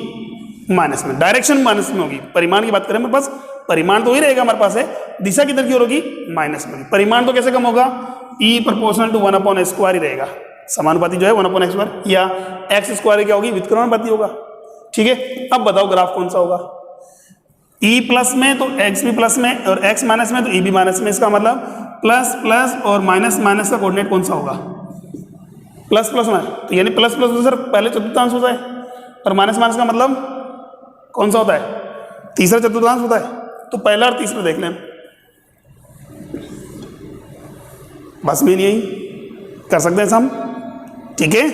माइनस में। डायरेक्शन माइनस में होगी। परिमाण की बात करें मेरे पास, परिमाण तो वही रहेगा हमारे पास है, दिशा किधर की ओर होगी, माइनस में। परिमाण तो कैसे कम होगा, E प्रोपोर्शनल टू 1/x² ही रहेगा, समानुपाती जो है 1/x², या x² क्या होगी, व्युत्क्रमानुपाती होगा। ठीक है। अब बताओ ग्राफ कौन सा होगा, E प्लस में तो x भी प्लस में, और x माइनस में तो E भी माइनस में। इसका मतलब प्लस प्लस और माइनस माइनस का कोऑर्डिनेट कौन सा होगा, प्लस प्लस में। तो यानी प्लस प्लस तो सर पहले चतुर्थांश होता है, और माइनस माइनस का मतलब कौन सा होता है, तीसरा चतुर्थांश होता है। तो पहला और तीसरा देख लें, बस में यही कर सकते हैं हम। ठीक है।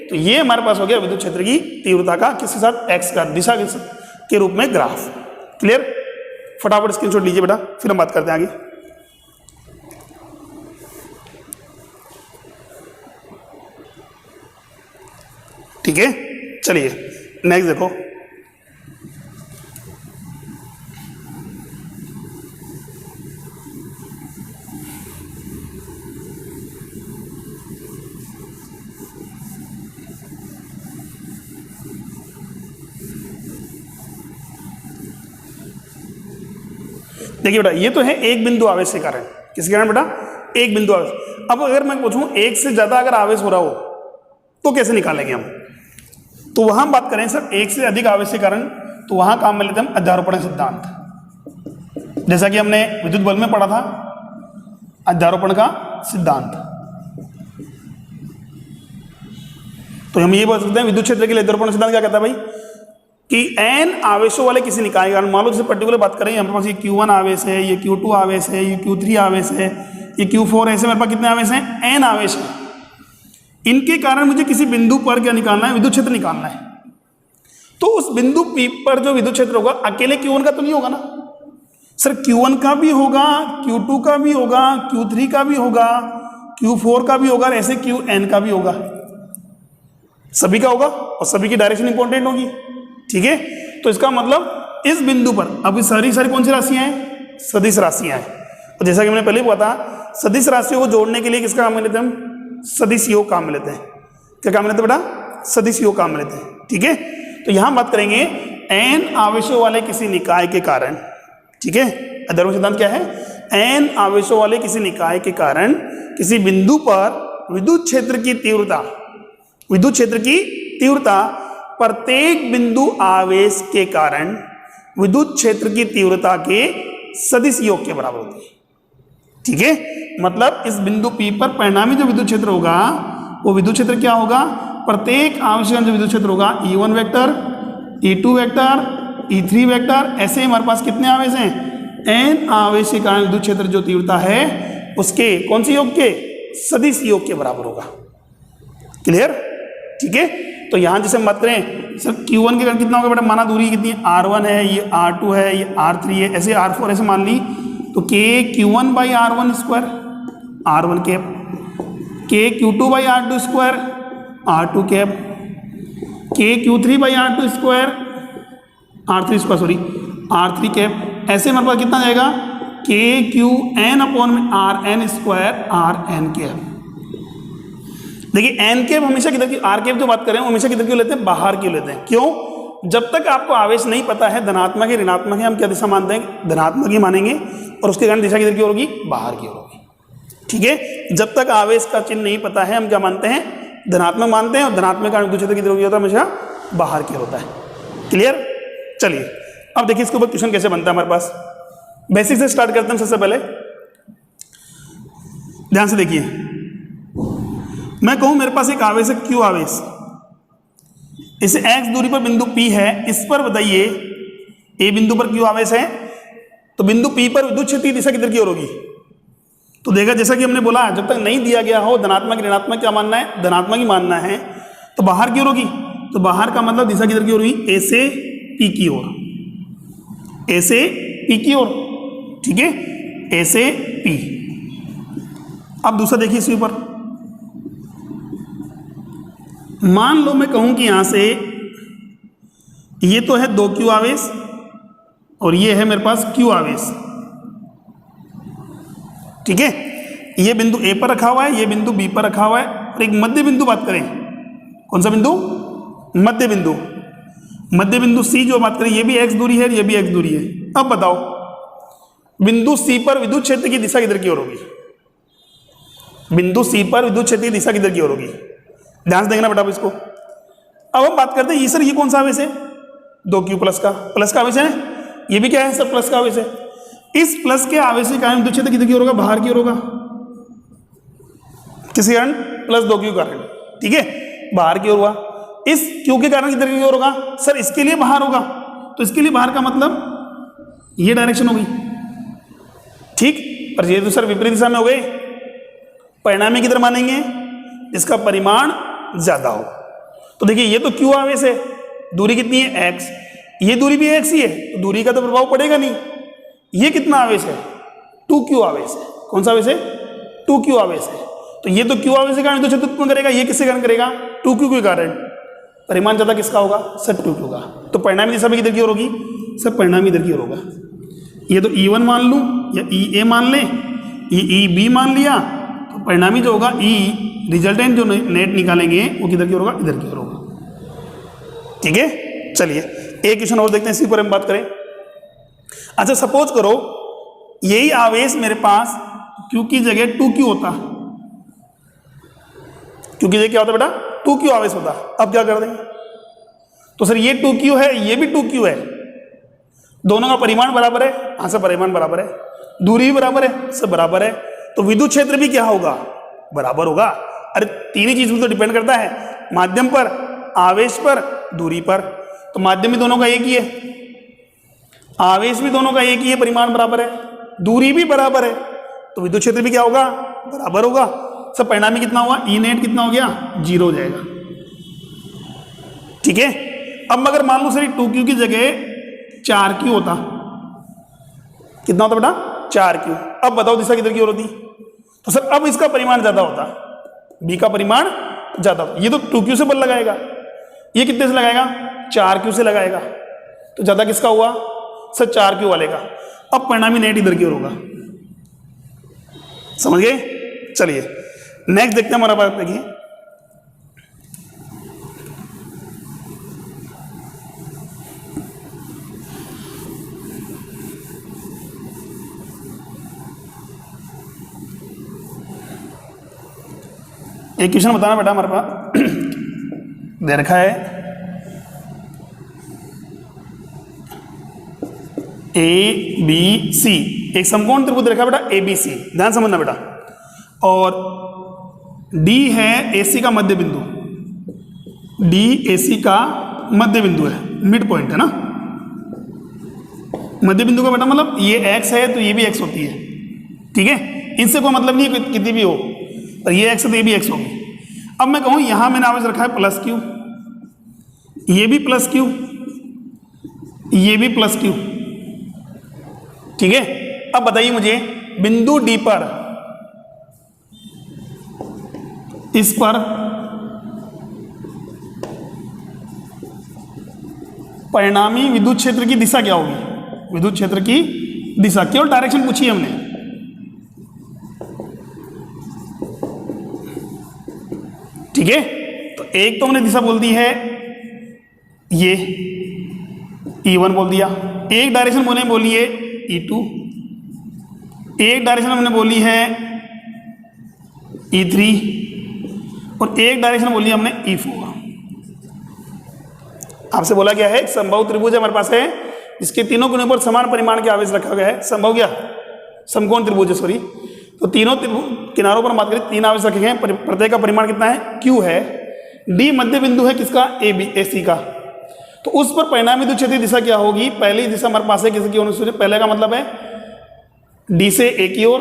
तो ये हमारे पास हो गया विद्युत क्षेत्र की तीव्रता का किसके साथ, x का दिशा के रूप में ग्राफ। क्लियर। फटाफट स्क्रीनशॉट लीजिए बेटा, फिर हम बात करते हैं आगे। ठीक है। चलिए नेक्स्ट देखो, देखिए बेटा, ये तो है एक बिंदु आवेश के कारण। किसके कारण बेटा, एक बिंदु आवेश। अब अगर मैं पूछूं एक से ज्यादा अगर आवेश हो रहा हो तो कैसे निकालेंगे हम, तो वहां बात करें सर एक से अधिक आवेश के कारण, तो वहां काम में लेते हैं हम अध्यारोपण सिद्धांत। जैसा कि हमने विद्युत बल में पढ़ा था, अध्यारोपण का सिद्धांत। तो हम ये बोल सकते हैं विद्युत क्षेत्र के लिए अध्यारोपण सिद्धांत क्या कहता है भाई, कि n आवेशों वाले किसी निकाय का, मान लो जैसे पर्टिकुलर बात करें हमारे पास ये Q1 आवेश है, ये Q2 आवेश है, ये Q3 आवेश है, ये Q4, ऐसे मेरे पास कितने आवेश हैं, n आवेश हैं। इनके कारण मुझे किसी बिंदु पर क्या निकालना है, विद्युत क्षेत्र निकालना है। तो उस बिंदु P पर जो विद्युत क्षेत्र होगा अकेले Q1 का तो नहीं होगा ना सर Q1 का भी होगा, Q2 का भी होगा, Q3 का भी होगा, Q4 का भी होगा और ऐसे Qn का भी होगा, सभी का होगा और सभी की डायरेक्शन इंपॉर्टेंट होगी। ठीक है, तो इसका मतलब इस बिंदु पर अभी सारी कौन सी राशियां हैं? सदिश राशियां हैं। और जैसा कि मैंने पहले बताया, सदिश राशियों को जोड़ने के लिए किसका काम में लेते हैं हम? सदिश योग काम में लेते हैं। क्या काम में लेते हैं बेटा? सदिश योग काम में लेते हैं। ठीक है, तो यहां बात करेंगे n आवेशों वाले किसी निकाय के कारण। ठीक है, अधर्म सिद्धांत क्या है? n आवेशों वाले किसी निकाय के कारण किसी बिंदु पर विद्युत क्षेत्र की तीव्रता प्रत्येक बिंदु आवेश के कारण विद्युत क्षेत्र की तीव्रता के सदिश योग के बराबर होती है। ठीक है, मतलब इस बिंदु P पर परिणामी जो विद्युत क्षेत्र होगा वो विद्युत क्षेत्र क्या होगा? प्रत्येक आवेश का जो विद्युत क्षेत्र होगा E1 vector, E2 vector, E3 vector, ऐसे हमारे पास कितने आवेश हैं? n आवेश के कारण विद्युत क्षेत्र जो तीव्रता है उसके कौन से योग के? सदिश योग के बराबर होगा। क्लियर? ठीक है, तो यहां जैसे हम बात करें सर Q1 के कारण कितना होगा बेटा? माना दूरी कितनी है? R1 है, ये R2 है, ये R3 है, ऐसे R4 ऐसे मान ली, तो K Q1 by R1 square R1 cap, K Q2 by R2 square R2 cap, K Q3 by R2 square R3 square sorry R3 cap, ऐसे हमारे पास कितना जाएगा? K Q N अपॉन में RN स्क्वायर RN कैप। देखिए N cap हमेशा किधर की, are cap जो बात करें हमेशा किधर क्यों लेते हैं? बाहर क्यों लेते हैं? क्यों? जब तक आपको आवेश नहीं पता है धनात्मक है ऋणात्मक है, हम क्या दिशा मानते हैं? धनात्मक ही मानेंगे, और उसके कारण दिशा किधर की ओर होगी? बाहर की ओर होगी। ठीक है, जब तक आवेश का चिन्ह नहीं पता है हम क्या मानते हैं? धनात्मक मानते हैं, और धनात्मक कारण विद्युत क्षेत्र किधर होता है? हमेशा बाहर की ओर होता है। क्लियर? चलिए अब देखिए इसके ऊपर क्वेश्चन कैसे बनता है हमारे पास। बेसिक से स्टार्ट करते हैं। सबसे पहले ध्यान से देखिए, मैं कहूं मेरे पास एक आवेश है Q आवेश, इसे x दूरी पर बिंदु P है, इस पर बताइए A बिंदु पर Q आवेश है, तो बिंदु P पर विद्युत क्षेत्र की दिशा किधर की ओर होगी? तो देखा जैसा कि हमने बोला जब तक नहीं दिया गया हो धनात्मक ऋणात्मक क्या मानना है? धनात्मक ही मानना है, तो बाहर की ओर होगी। तो बाहर का मतलब दिशा किधर की ओर होगी? A से P की ओर, A से P की ओर। ठीक है, A से P। अब दूसरा देखिए इसके ऊपर, मान लो मैं कहूं कि यहां से ये तो है 2Q आवेश और ये है मेरे पास Q आवेश। ठीक है, ये बिंदु A पर रखा हुआ है, ये बिंदु B पर रखा हुआ है, और एक मध्य बिंदु बात करें, कौन सा बिंदु? मध्य बिंदु। मध्य बिंदु C जो बात करें, ये भी x दूरी है, ये भी x दूरी है। अब बताओ बिंदु C पर विद्युत क्षेत्र की दिशा किधर की ओर होगी? बिंदु C पर विद्युत क्षेत्र की दिशा किधर की ओर होगी? ध्यान से देखना बेटा इसको। अब हम बात करते हैं ये सर ये कौन सा आवेश है? 2Q प्लस का आवेश है। ये भी क्या है सर? प्लस का आवेश है। इस प्लस के आवेश के कारण विद्युत क्षेत्र किधर की ओर होगा? बाहर की ओर होगा। किसके कारण? प्लस 2Q कारण। ठीक है, बाहर की ओर हुआ। इस Q के कारण किधर की ओर होगा? सर इसके लिए बाहर होगा, तो इसके लिए बाहर का मतलब ये डायरेक्शन होगी। ठीक, पर ये तो सर विपरीत दिशा में हो गए, परिणामी किधर मानेंगे? इसका परिमाण ज्यादा हो। तो देखिए ये तो Q आवेश है, दूरी कितनी है? x, ये दूरी भी x ही है, तो दूरी का तो प्रभाव पड़ेगा नहीं। ये कितना आवेश है? 2Q आवेश है। कौन सा आवेश है? 2Q आवेश है। तो ये तो Q आवेश के कारण विद्युत क्षेत्र उत्पन्न करेगा, ये किसके कारण करेगा? 2Q के कारण। परिमाण ज्यादा किसका होगा? सर 2Q का। तो परिणामी दिशा में किधर की ओर होगी? सर परिणामी इधर की ओर होगा। ये तो E1 मान लूं या EA मान लें, ये EB मान लिया, तो परिणामी जो होगा E रिजल्टेंट जो नेट निकालेंगे वो किधर की ओर होगा? इधर की ओर होगा। ठीक है, चलिए एक क्वेश्चन और देखते हैं, इसी पर हम बात करें। अच्छा सपोज करो यही आवेश मेरे पास Q की जगह 2Q होता, Q की जगह क्या होता बेटा? 2Q आवेश होता। अब क्या कर देंगे? तो सर ये 2Q है, ये भी 2Q है, दोनों का परिमाण बराबर है। हाँ सर परिमाण बराबर है, दूरी भी बराबर है, सब बराबर है, तो विद्युत क्षेत्र भी क्या होगा? बराबर होगा। अरे तीन ही चीज पर तो डिपेंड करता है, माध्यम पर, आवेश पर, दूरी पर। तो माध्यम भी दोनों का एक ही है, आवेश भी दोनों का एक ही है, परिमाण बराबर है, दूरी भी बराबर है, तो विद्युत क्षेत्र भी क्या होगा? बराबर होगा। सब परिणामी कितना हुआ? ई नेट कितना हो गया? 0 हो जाएगा। ठीक है, अब अगर मान लो सर 2Q की जगह 4Q होता, कितना होता बेटा 4q। अब बताओ दिशा किधर की ओर होती? तो सर अब इसका परिमाण ज्यादा होता, b का परिमाण ज्यादा होता। ये तो 2q से बल लगाएगा, ये कितने से लगाएगा 4q से लगाएगा, तो ज्यादा किसका हुआ सर 4q वाले का। अब परिणामी नेट इधर की ओर होगा, समझ गए? चलिए नेक्स्ट देखते हैं हमारा बात। देखिए एक क्वेश्चन बताना बेटा हमारे पास दे रखा है, ए बी सी, एक समकोण त्रिभुज देखा बेटा ए बी सी, ध्यान समझना बेटा, और डी है एसी का मध्य बिंदु, डी एसी का मध्य बिंदु है, मिड पॉइंट है ना। मध्य बिंदु का बेटा मतलब ये एक्स है तो ये भी एक्स होती है, ठीक है, इनसे कोई मतलब नहीं है कितनी भी हो, और ये एक्स है तो ये भी एक्स होगी। अब मैं कहूं यहां मैंने आवेश रखा है प्लस क्यू, ये भी प्लस क्यू, ये भी प्लस क्यू, ठीक है। अब बताइए मुझे बिंदु डी पर, इस पर परिणामी विद्युत क्षेत्र की दिशा क्या होगी? विद्युत क्षेत्र की दिशा, केवल डायरेक्शन पूछी हमने, ठीक है। तो एक तो हमने दिशा बोल दी है ये E1 बोल दिया, एक डायरेक्शन बोली है E2, एक डायरेक्शन हमने बोली है E3 और एक डायरेक्शन बोली है हमने E4। आपसे बोला गया है एक समबाहु त्रिभुज हमारे पास है जिसके तीनों कोनों पर समान परिमाण के आवेश रखा गया है, समबाहु क्या समकोण त्रिभुज है सॉरी। तो तीनों किनारों पर बात करें 3 आवेश रखे गए हैं, प्रत्येक का परिमाण कितना है Q है, D मध्य बिंदु है किसका AC का। तो उस पर परिणामी विद्युत क्षेत्र दिशा क्या होगी? पहली दिशा हमारे पास है किसी की ओर, पहले का मतलब है D से A की ओर,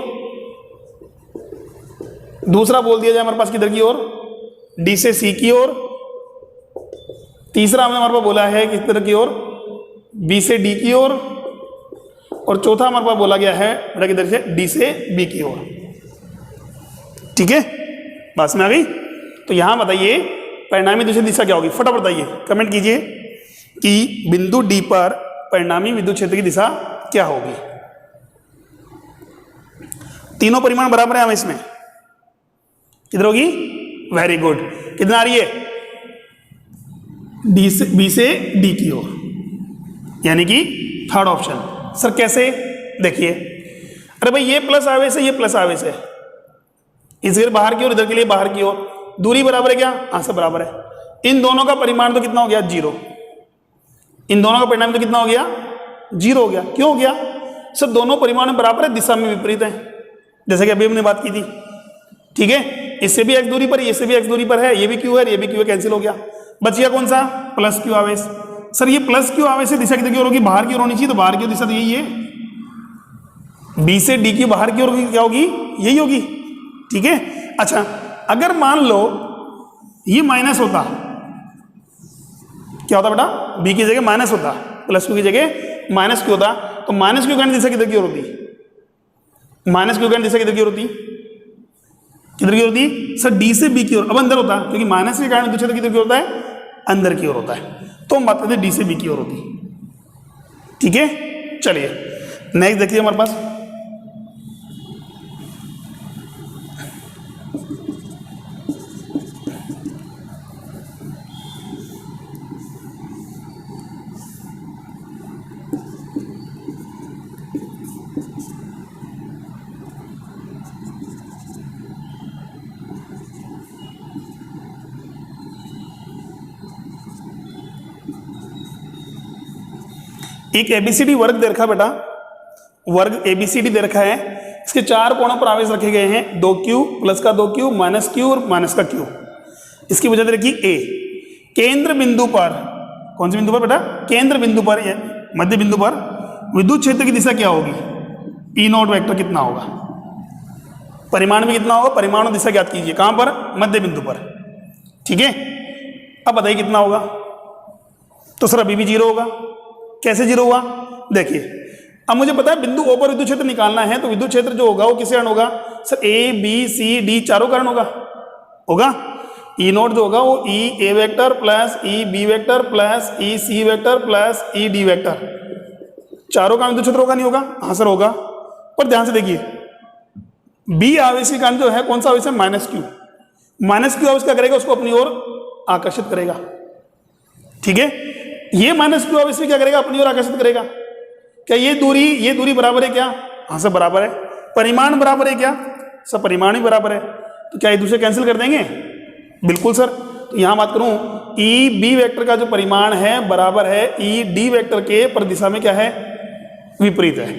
दूसरा बोल दिया जाए हमारे पास किधर की ओर D से C की ओर, तीसरा हमने हमारे पास बोला है किस तरह की ओर B से D की ओर, और चौथा हमारे पास बोला गया है बेटा किधर से D से B की ओर, ठीक है, बात में आ गई। तो यहां बताइए परिणामी विद्युत दिशा क्या होगी, फटाफट बताइए, कमेंट कीजिए कि बिंदु डी पर परिणामी विद्युत क्षेत्र की दिशा क्या होगी। तीनों परिमाण बराबर है हमें इसमें, किधर होगी? वेरी गुड, कितना आ रही है? डी से बी से डी की ओर, यानी कि थर्ड ऑप्शन। सर कैसे? देखिए, अरे भाई ये प्लस आवेश है, ये प्लस आवेश है, इधर बाहर की ओर, इधर के लिए बाहर की ओर, दूरी बराबर है क्या? हाँ सब बराबर है। इन दोनों का परिमाण तो कितना हो गया? 0। इन दोनों का परिणाम तो कितना हो गया? 0 हो गया। क्यों हो गया? सर दोनों परिमाण बराबर है, दिशा में विपरीत है, जैसे कि अभी हमने बात की थी, ठीक है। इससे भी x दूरी पर, इससे भी x दूरी पर है, ये भी q है, ये भी q है, कैंसिल हो गया, बच गया कौन सा? प्लस q आवेश। सर ये प्लस q आवेश से दिशा किधर की ओर होगी? बाहर की ओर होनी चाहिए, तो बाहर की ओर दिशा तो यही है, b से d की बाहर की ओर क्या होगी? यही होगी, ठीक है। अच्छा अगर मान लो ये माइनस होता, क्या होता बेटा? b की जगह माइनस होता, प्लस q की जगह माइनस q होता, तो माइनस q का दिशा किधर की ओर होती? माइनस q का दिशा किधर की ओर होती? किधर की ओर होती? सर d से b की ओर, अब अंदर होता, क्योंकि माइनस के कारण विद्युत क्षेत्र किधर की ओर होता है? अंदर की ओर होता है, तो हम बात करते हैं d से b की ओर होती, ठीक है। चलिए नेक्स्ट देखिए हमारे पास, एक एबीसीडी वर्ग दे रखा बेटा, वर्ग एबीसीडी दे रखा है, इसके 4 कोणों पर आवेश रखे गए हैं, 2q प्लस का 2q माइनस q और माइनस का q। इसकी वजह दे रखी a। केंद्र बिंदु पर, कौन से बिंदु पर बेटा? केंद्र बिंदु पर, मध्य बिंदु पर विद्युत क्षेत्र की दिशा क्या होगी? ई नॉट वेक्टर कितना होगा? परिमाण में कितना होगा? परिमाण और दिशा ज्ञात कीजिए, कहां पर? मध्य बिंदु पर, ठीक है। अब बताइए कितना होगा? तो सर अभी भी 0 होगा। कैसे 0 हुआ? देखिए अब मुझे पता है बिंदु O पर विद्युत क्षेत्र निकालना है, तो विद्युत क्षेत्र जो होगा वो किसके कारण होगा sir? A B C D चारों कारण होगा। ई नोट जो होगा वो E A vector plus E B vector plus E C vector plus E D vector, चारों का विद्युत क्षेत्र होगा नहीं होगा? हाँ सर होगा। पर ध्यान से देखिए, बी आवेश के कारण जो है कौन सा आवेश है? माइनस क्यू आवेश क्या करेगा? उसको अपनी ओर आकर्षित करेगा। ठीक है, ये माइनस क्यू आवेश क्या करेगा? अपनी ओर आकर्षित करेगा। क्या ये दूरी बराबर है क्या? हाँ सर बराबर है। परिमाण बराबर है क्या? सर परिमाण ही बराबर है। तो क्या एक दूसरे कैंसिल कर देंगे? बिल्कुल सर। तो यहां बात करूं, ई बी वेक्टर का जो परिमाण है बराबर है ई डी वेक्टर के, पर दिशा में क्या है? विपरीत है।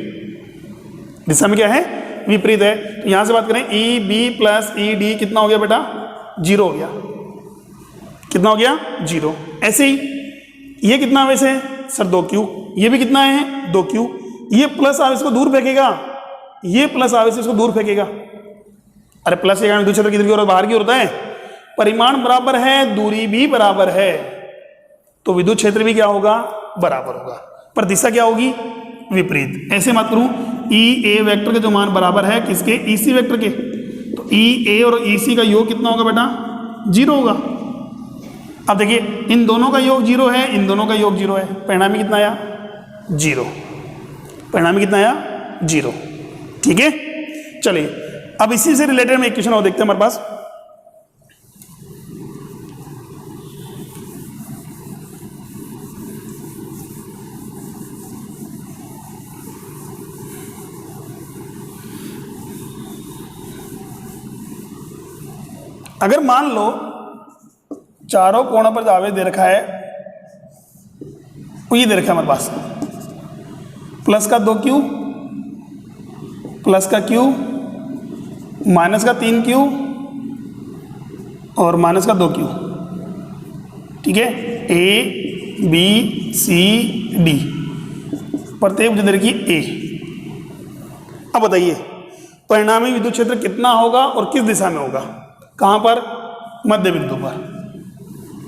दिशा में क्या है? विपरीत है। तो यहां से बात करें E B plus E D कितना हो गया बेटा? 0 हो गया। कितना हो गया? 0। ऐसे ही ये कितना आवेश है सर? 2q। ये भी कितना है? 2q। ये प्लस आवेश को दूर फेंकेगा, ये प्लस आवेश इसको दूर फेंकेगा। अरे प्लस के कारण विद्युत क्षेत्र किधर की ओर? बाहर की ओर होता है। परिमाण बराबर है, दूरी भी बराबर है, तो विद्युत क्षेत्र भी क्या होगा? बराबर होगा, पर दिशा क्या होगी? विपरीत। ऐसे मत करूं, ई ए वेक्टर का जो मान बराबर है किसके? ई सी वेक्टर के, तो ई ए और ई सी का योग कितना होगा बेटा? 0 होगा। अब देखिए, इन दोनों का योग 0 है, इन दोनों का योग 0 है, परिणामी कितना आया? 0। परिणामी कितना आया? 0। ठीक है, चलिए अब इसी से रिलेटेड में एक क्वेश्चन और देखते हैं हमारे पास। अगर मान लो चारों कोणों पर जो आवेश दे रखा है वो ये दे रखा है हमारे पास, प्लस का 2q, प्लस का q, माइनस का 3q और माइनस का 2q। ठीक है, ए बी सी डी, प्रत्येक मुझे दे रखी है ए। अब बताइए परिणामी विद्युत क्षेत्र कितना होगा और किस दिशा में होगा? कहां पर? मध्य बिंदु पर।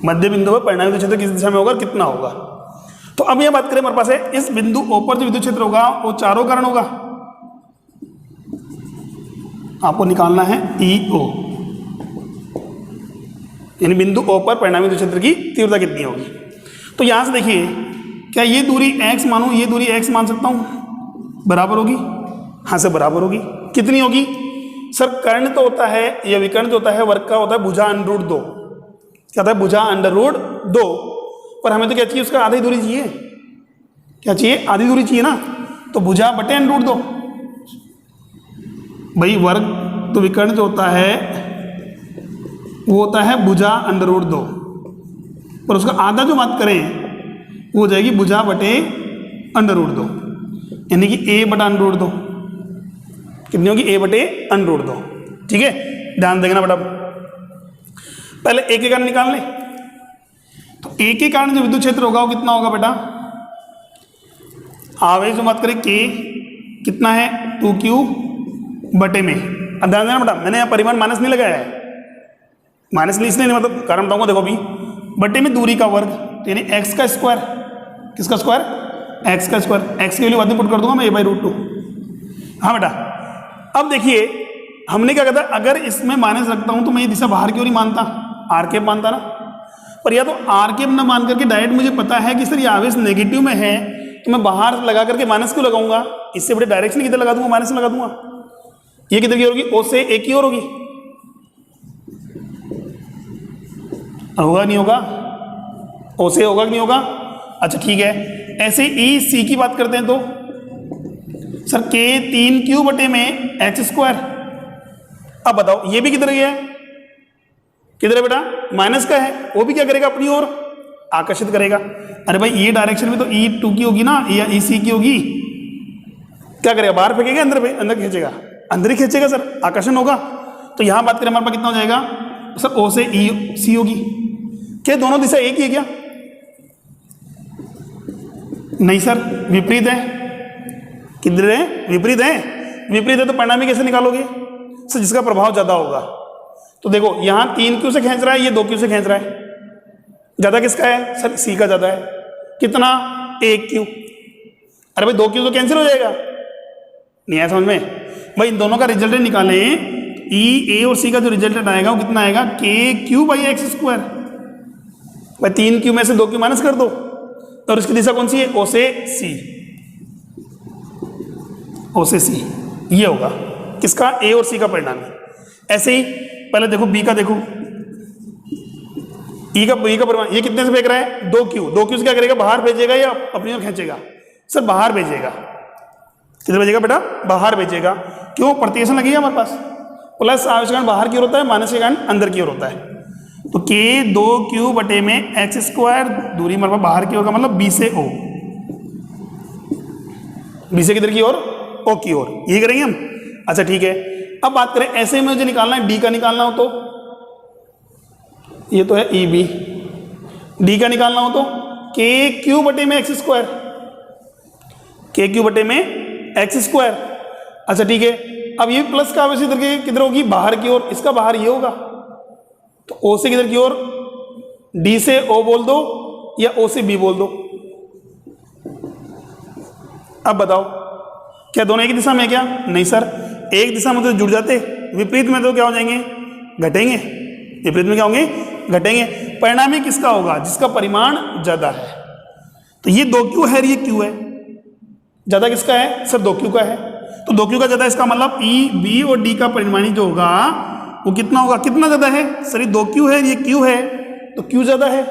मध्य बिंदु पर परिणामी विद्युत क्षेत्र किस दिशा में होगा, कितना होगा? तो अब यह बात करें, हमारे पास है इस बिंदु O पर जो विद्युत क्षेत्र होगा वो चारों कारण होगा। आपको निकालना है EO, यानी बिंदु O पर परिणामी विद्युत क्षेत्र की तीव्रता कितनी होगी। तो यहां से देखिए, क्या ये दूरी x मानूं, ये दूरी x मान सकता हूं? बराबर होगी? हाँ से बराबर होगी। कितनी होगी सर? कर्ण तो होता है, या विकर्ण जो होता है वर्ग का होता है भुजा √2। क्या होता है? भुजा √2। पर हमें तो क्या चाहिए? उसका आधी दूरी चाहिए। क्या चाहिए? आधी दूरी चाहिए ना, तो भुजा बटे √2। भाई वर्ग तो विकर्ण जो होता है वो होता है भुजा √2, पर उसका आधा जो बात करें वो हो जाएगी भुजा बटे √2, यानी कि a बटा √2। कितनी होगी? a बटे √2। ठीक है, ध्यान देना बेटा। पहले a के कारण निकाल लें, तो a के कारण जो विद्युत क्षेत्र होगा वो कितना होगा बेटा? आवेश जो बात करें k कितना है? 2q बटे में। अब ध्यान देना बेटा, मैंने यहाँ परिमाण माइनस नहीं लगाया है, माइनस इसलिए नहीं, मतलब कारण बताऊंगा। देखो अभी बटे में दूरी का वर्ग, तो यानी x का स्क्वायर। किसका स्क्वायर? x का स्क्वायर। x के लिए बाद में पुट कर दूंगा मैं a/√2। हाँ बेटा, अब देखिए हमने क्या कहता, अगर इसमें माइनस रखता हूं तो मैं ये दिशा बाहर की ओर ही मानता, आर केप मानता ना। पर या तो आर केप ना मान करके डायरेक्ट मुझे पता है कि सर ये आवेश नेगेटिव में है, तो मैं बाहर लगा करके माइनस क्यों लगाऊंगा? इससे बड़े डायरेक्शन किधर लगा दूंगा? माइनस लगा दूंगा। ये किधर की होगी? ओ से ए की ओर होगी। होगा नहीं होगा? ओ से होगा कि नहीं होगा? अच्छा ठीक है। ऐसे ई सी की बात करते हैं तो सर k 3q बटे में h²। अब बताओ ये भी किधर गया है? किधर है बेटा? माइनस का है, वो भी क्या करेगा? अपनी ओर आकर्षित करेगा। अरे भाई ये डायरेक्शन में तो E2 की होगी ना, या EC की होगी। क्या करेगा? बाहर फेंकेगा, अंदर खींचेगा? अंदर ही खींचेगा सर, आकर्षण होगा। तो यहां बात करें हमारे पास कितना हो जाएगा सर? O से EC होगी। क्या दोनों दिशा एक ही है क्या? नहीं सर, विपरीत है। किधर है? विपरीत है। विपरीत है तो परिणामी कैसे निकालोगे सर? जिसका प्रभाव ज्यादा होगा। तो देखो यहां 3q से खींच रहा है, ये 2q से खींच रहा है। ज्यादा किसका है सर? C का ज्यादा है। कितना? 1q। अरे भाई 2 क्यू तो कैंसिल हो जाएगा, नहीं आया समझ में? भाई इन दोनों का रिजल्टेंट निकालें, ई ए और सी का जो रिजल्टेंट आएगा वो कितना आएगा, के क्यू बाई एक्स स्क्वायर। भाई 3 क्यू में से 2 क्यू माइनस कर दो, और इसकी दिशा कौन सी है, ओ से सी, ओ से सी, ये होगा किसका, ए और सी का परिणाम। ऐसे ही पहले देखो बी का, देखो ई का परिणाम, ये कितने से फेंक रहा है, 2 क्यू, 2 क्यू से क्या करेगा, बाहर भेजेगा या अपनी ओर खींचेगा, सर बाहर भेजेगा। किधर भेजेगा बेटा, बाहर भेजेगा। क्यों, प्रतिस्थापन लगी है हमारे पास, प्लस आवेश कारण बाहर की ओर होता है, माइनस के कारण अंदर की ओर होता है। तो के 2 क्यू बटे में एक्स स्क्वायर, दूरी हमारे पास बाहर की ओर का मतलब बी से ओ, बी से किधर की ओर, ओ की ओर, ये करेंगे हम। अच्छा ठीक है, अब बात करें ऐसे में मुझे निकालना है, डी का निकालना हो तो, ये तो है ई बी, डी का निकालना हो तो के क्यू बटे में एक्स स्क्वायर, के क्यू बटे में एक्स स्क्वायर। अच्छा ठीक है, अब ये प्लस का आवेश इधर के किधर होगी, बाहर की ओर, इसका बाहर ये होगा, तो ओ से किधर की ओर, डी से ओ बोल दो या ओ से बी बोल दो। अब बताओ क्या दोनों एक दिशा में है क्या, नहीं सर, एक दिशा में तो जुड़ जाते, विपरीत में तो क्या हो जाएंगे, घटेंगे, विपरीत में क्या होंगे, घटेंगे। परिणामी किसका होगा, जिसका परिमाण ज्यादा है। तो ये 2 क्यू है, ये क्यू है, ज्यादा किसका है, सर 2 क्यू का है। तो 2 क्यू का ज्यादा, इसका मतलब ई बी और डी का परिमाणी जो होगा वो कितना होगा, कितना ज्यादा है, सर ये 2 क्यू है, ये क्यू है, तो क्यू ज्यादा है।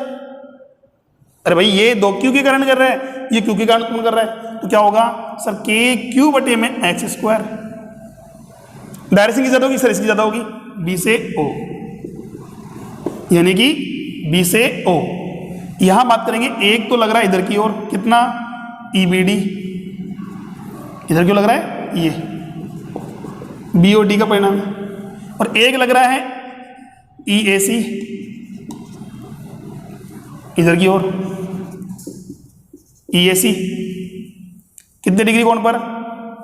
अरे भाई ये 2 क्यू के कारण कर रहा है, ये क्यू के कारण उत्पन्न कर रहा है, तो क्या होगा सर, के क्यू बटे में एक्स स्क्वायर। डायरेक्शन की ज्यादा होगी सर, इसकी ज्यादा होगी, बी से ओ, यानी कि बी से ओ। यहां बात करेंगे, एक तो लग रहा है इधर की ओर, कितना, ई बी डी, इधर क्यों लग रहा है, ये बी और डी का परिणाम है, और एक लग रहा है ई ए सी, इधर की ओर ई ए सी, कितने डिग्री कोण पर,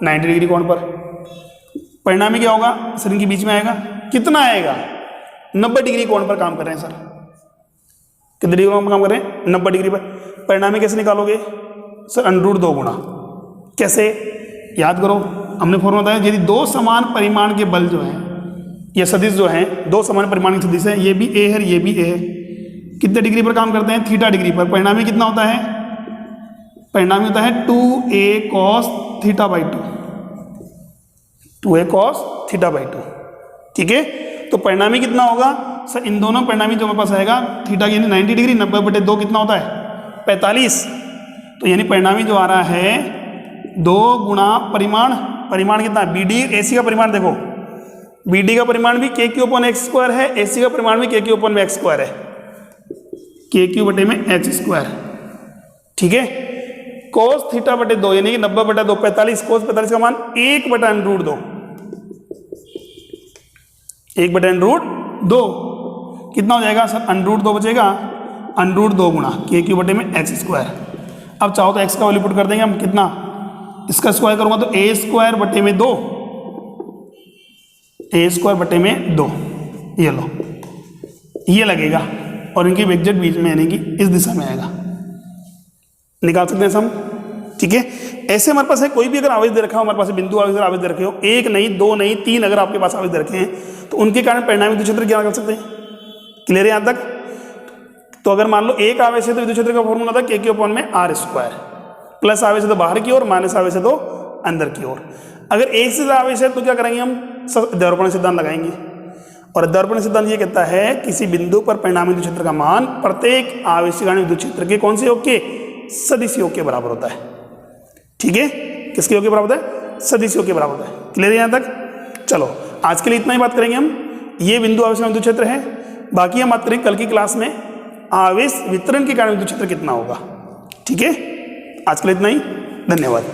90 डिग्री कोण पर। परिणामी क्या होगा सर, इनके बीच में आएगा, कितना आएगा, 90 डिग्री कोण पर काम कर रहे हैं सर, कितने डिग्री कोण पर काम कर रहे हैं, 90 डिग्री पर। परिणामी कैसे निकालोगे सर, √2 गुणा, कैसे, याद करो हमने फॉर्मूला बताया, यदि 2 समान परिमाण के बल जो हैं, ये सदिश जो हैं, 2 समान परिमाण के सदिश हैं, ये भी ए है ये भी ए है, कितने डिग्री पर काम करते हैं, थीटा डिग्री पर। परिणामी कितना होता है, परिणामी होता है 2a cos theta by 2, 2a cos theta by 2, ठीक है। तो परिणामी कितना होगा सर, इन दोनों परिणामी जो हमारे पास आएगा, थीटा यानी 90 डिग्री, 90 बटे 2 कितना होता है, 45। तो यानी परिणामी जो आ रहा है 2 गुणा परिमाण, परिमाण कितना, बी डी ए सी का परिमाण देखो, बी डी का परिमाण भी के क्यू अपॉन एक्स स्क्वायर है, ए सी का परिमाण भी के क्यू अपॉन एक्स स्क्वायर है, के क्यू बटे में एक्स स्क्वायर, ठीक है। कोस थीटा बटे 2 यानी कि 90 बटा 2 45, कोस 45 का मान 1 बटा √2, 1 बटा √2 कितना हो जाएगा सर, √2 बचेगा, √2 गुणा के क्यू बटे में एक्स स्क्वायर। अब चाहो तो एक्स का वैल्यू पुट कर देंगे हम, कितना, इसका स्क्वायर करूंगा तो ए स्क्वायर बटे में 2, ए स्क्वायर बटे में 2, ये लो, ये लगेगा, और इनकी एग्जैक्ट बीच में यानी कि इस दिशा में आएगा, निकाल सकते हैं हम, ठीक है। ऐसे हमारे पास है, कोई भी अगर आवेश दे रखा हो, हमारे पास बिंदु आवेश दे रखे हो, 1 नहीं 2 नहीं 3 अगर आपके पास आवेश दे रखे हैं, तो उनके कारण परिणामी विद्युत क्षेत्र क्या कर सकते हैं, क्लियर है यहाँ तक। तो अगर मान लो एक आवेश है तो विद्युत क्षेत्र का फॉर्मूला था के क्यू अपॉन में आर स्क्वायर, प्लस आवेश है तो बाहर की ओर, माइनस आवेश है तो अंदर की ओर। अगर एक से ज्यादा आवेश है तो क्या करेंगे हम, अध्यारोपण सिद्धांत लगाएंगे, और अध्यारोपण सिद्धांत ये कहता है किसी बिंदु पर परिणामी विद्युत क्षेत्र का मान प्रत्येक आवेश के कारण विद्युत क्षेत्र के कौन से योग के, सदिश योग के बराबर होता है, ठीक है। किसके योग के बराबर होता है, सदिश योग के बराबर होता है, क्लियर है यहाँ तक। चलो आज के लिए इतना ही बात करेंगे हम, ये बिंदु आवेश का विद्युत क्षेत्र है, बाकी हम बात करेंगे कल की क्लास में आवेश वितरण के कारण विद्युत क्षेत्र कितना होगा, ठीक है। आज के लिए इतना ही, धन्यवाद।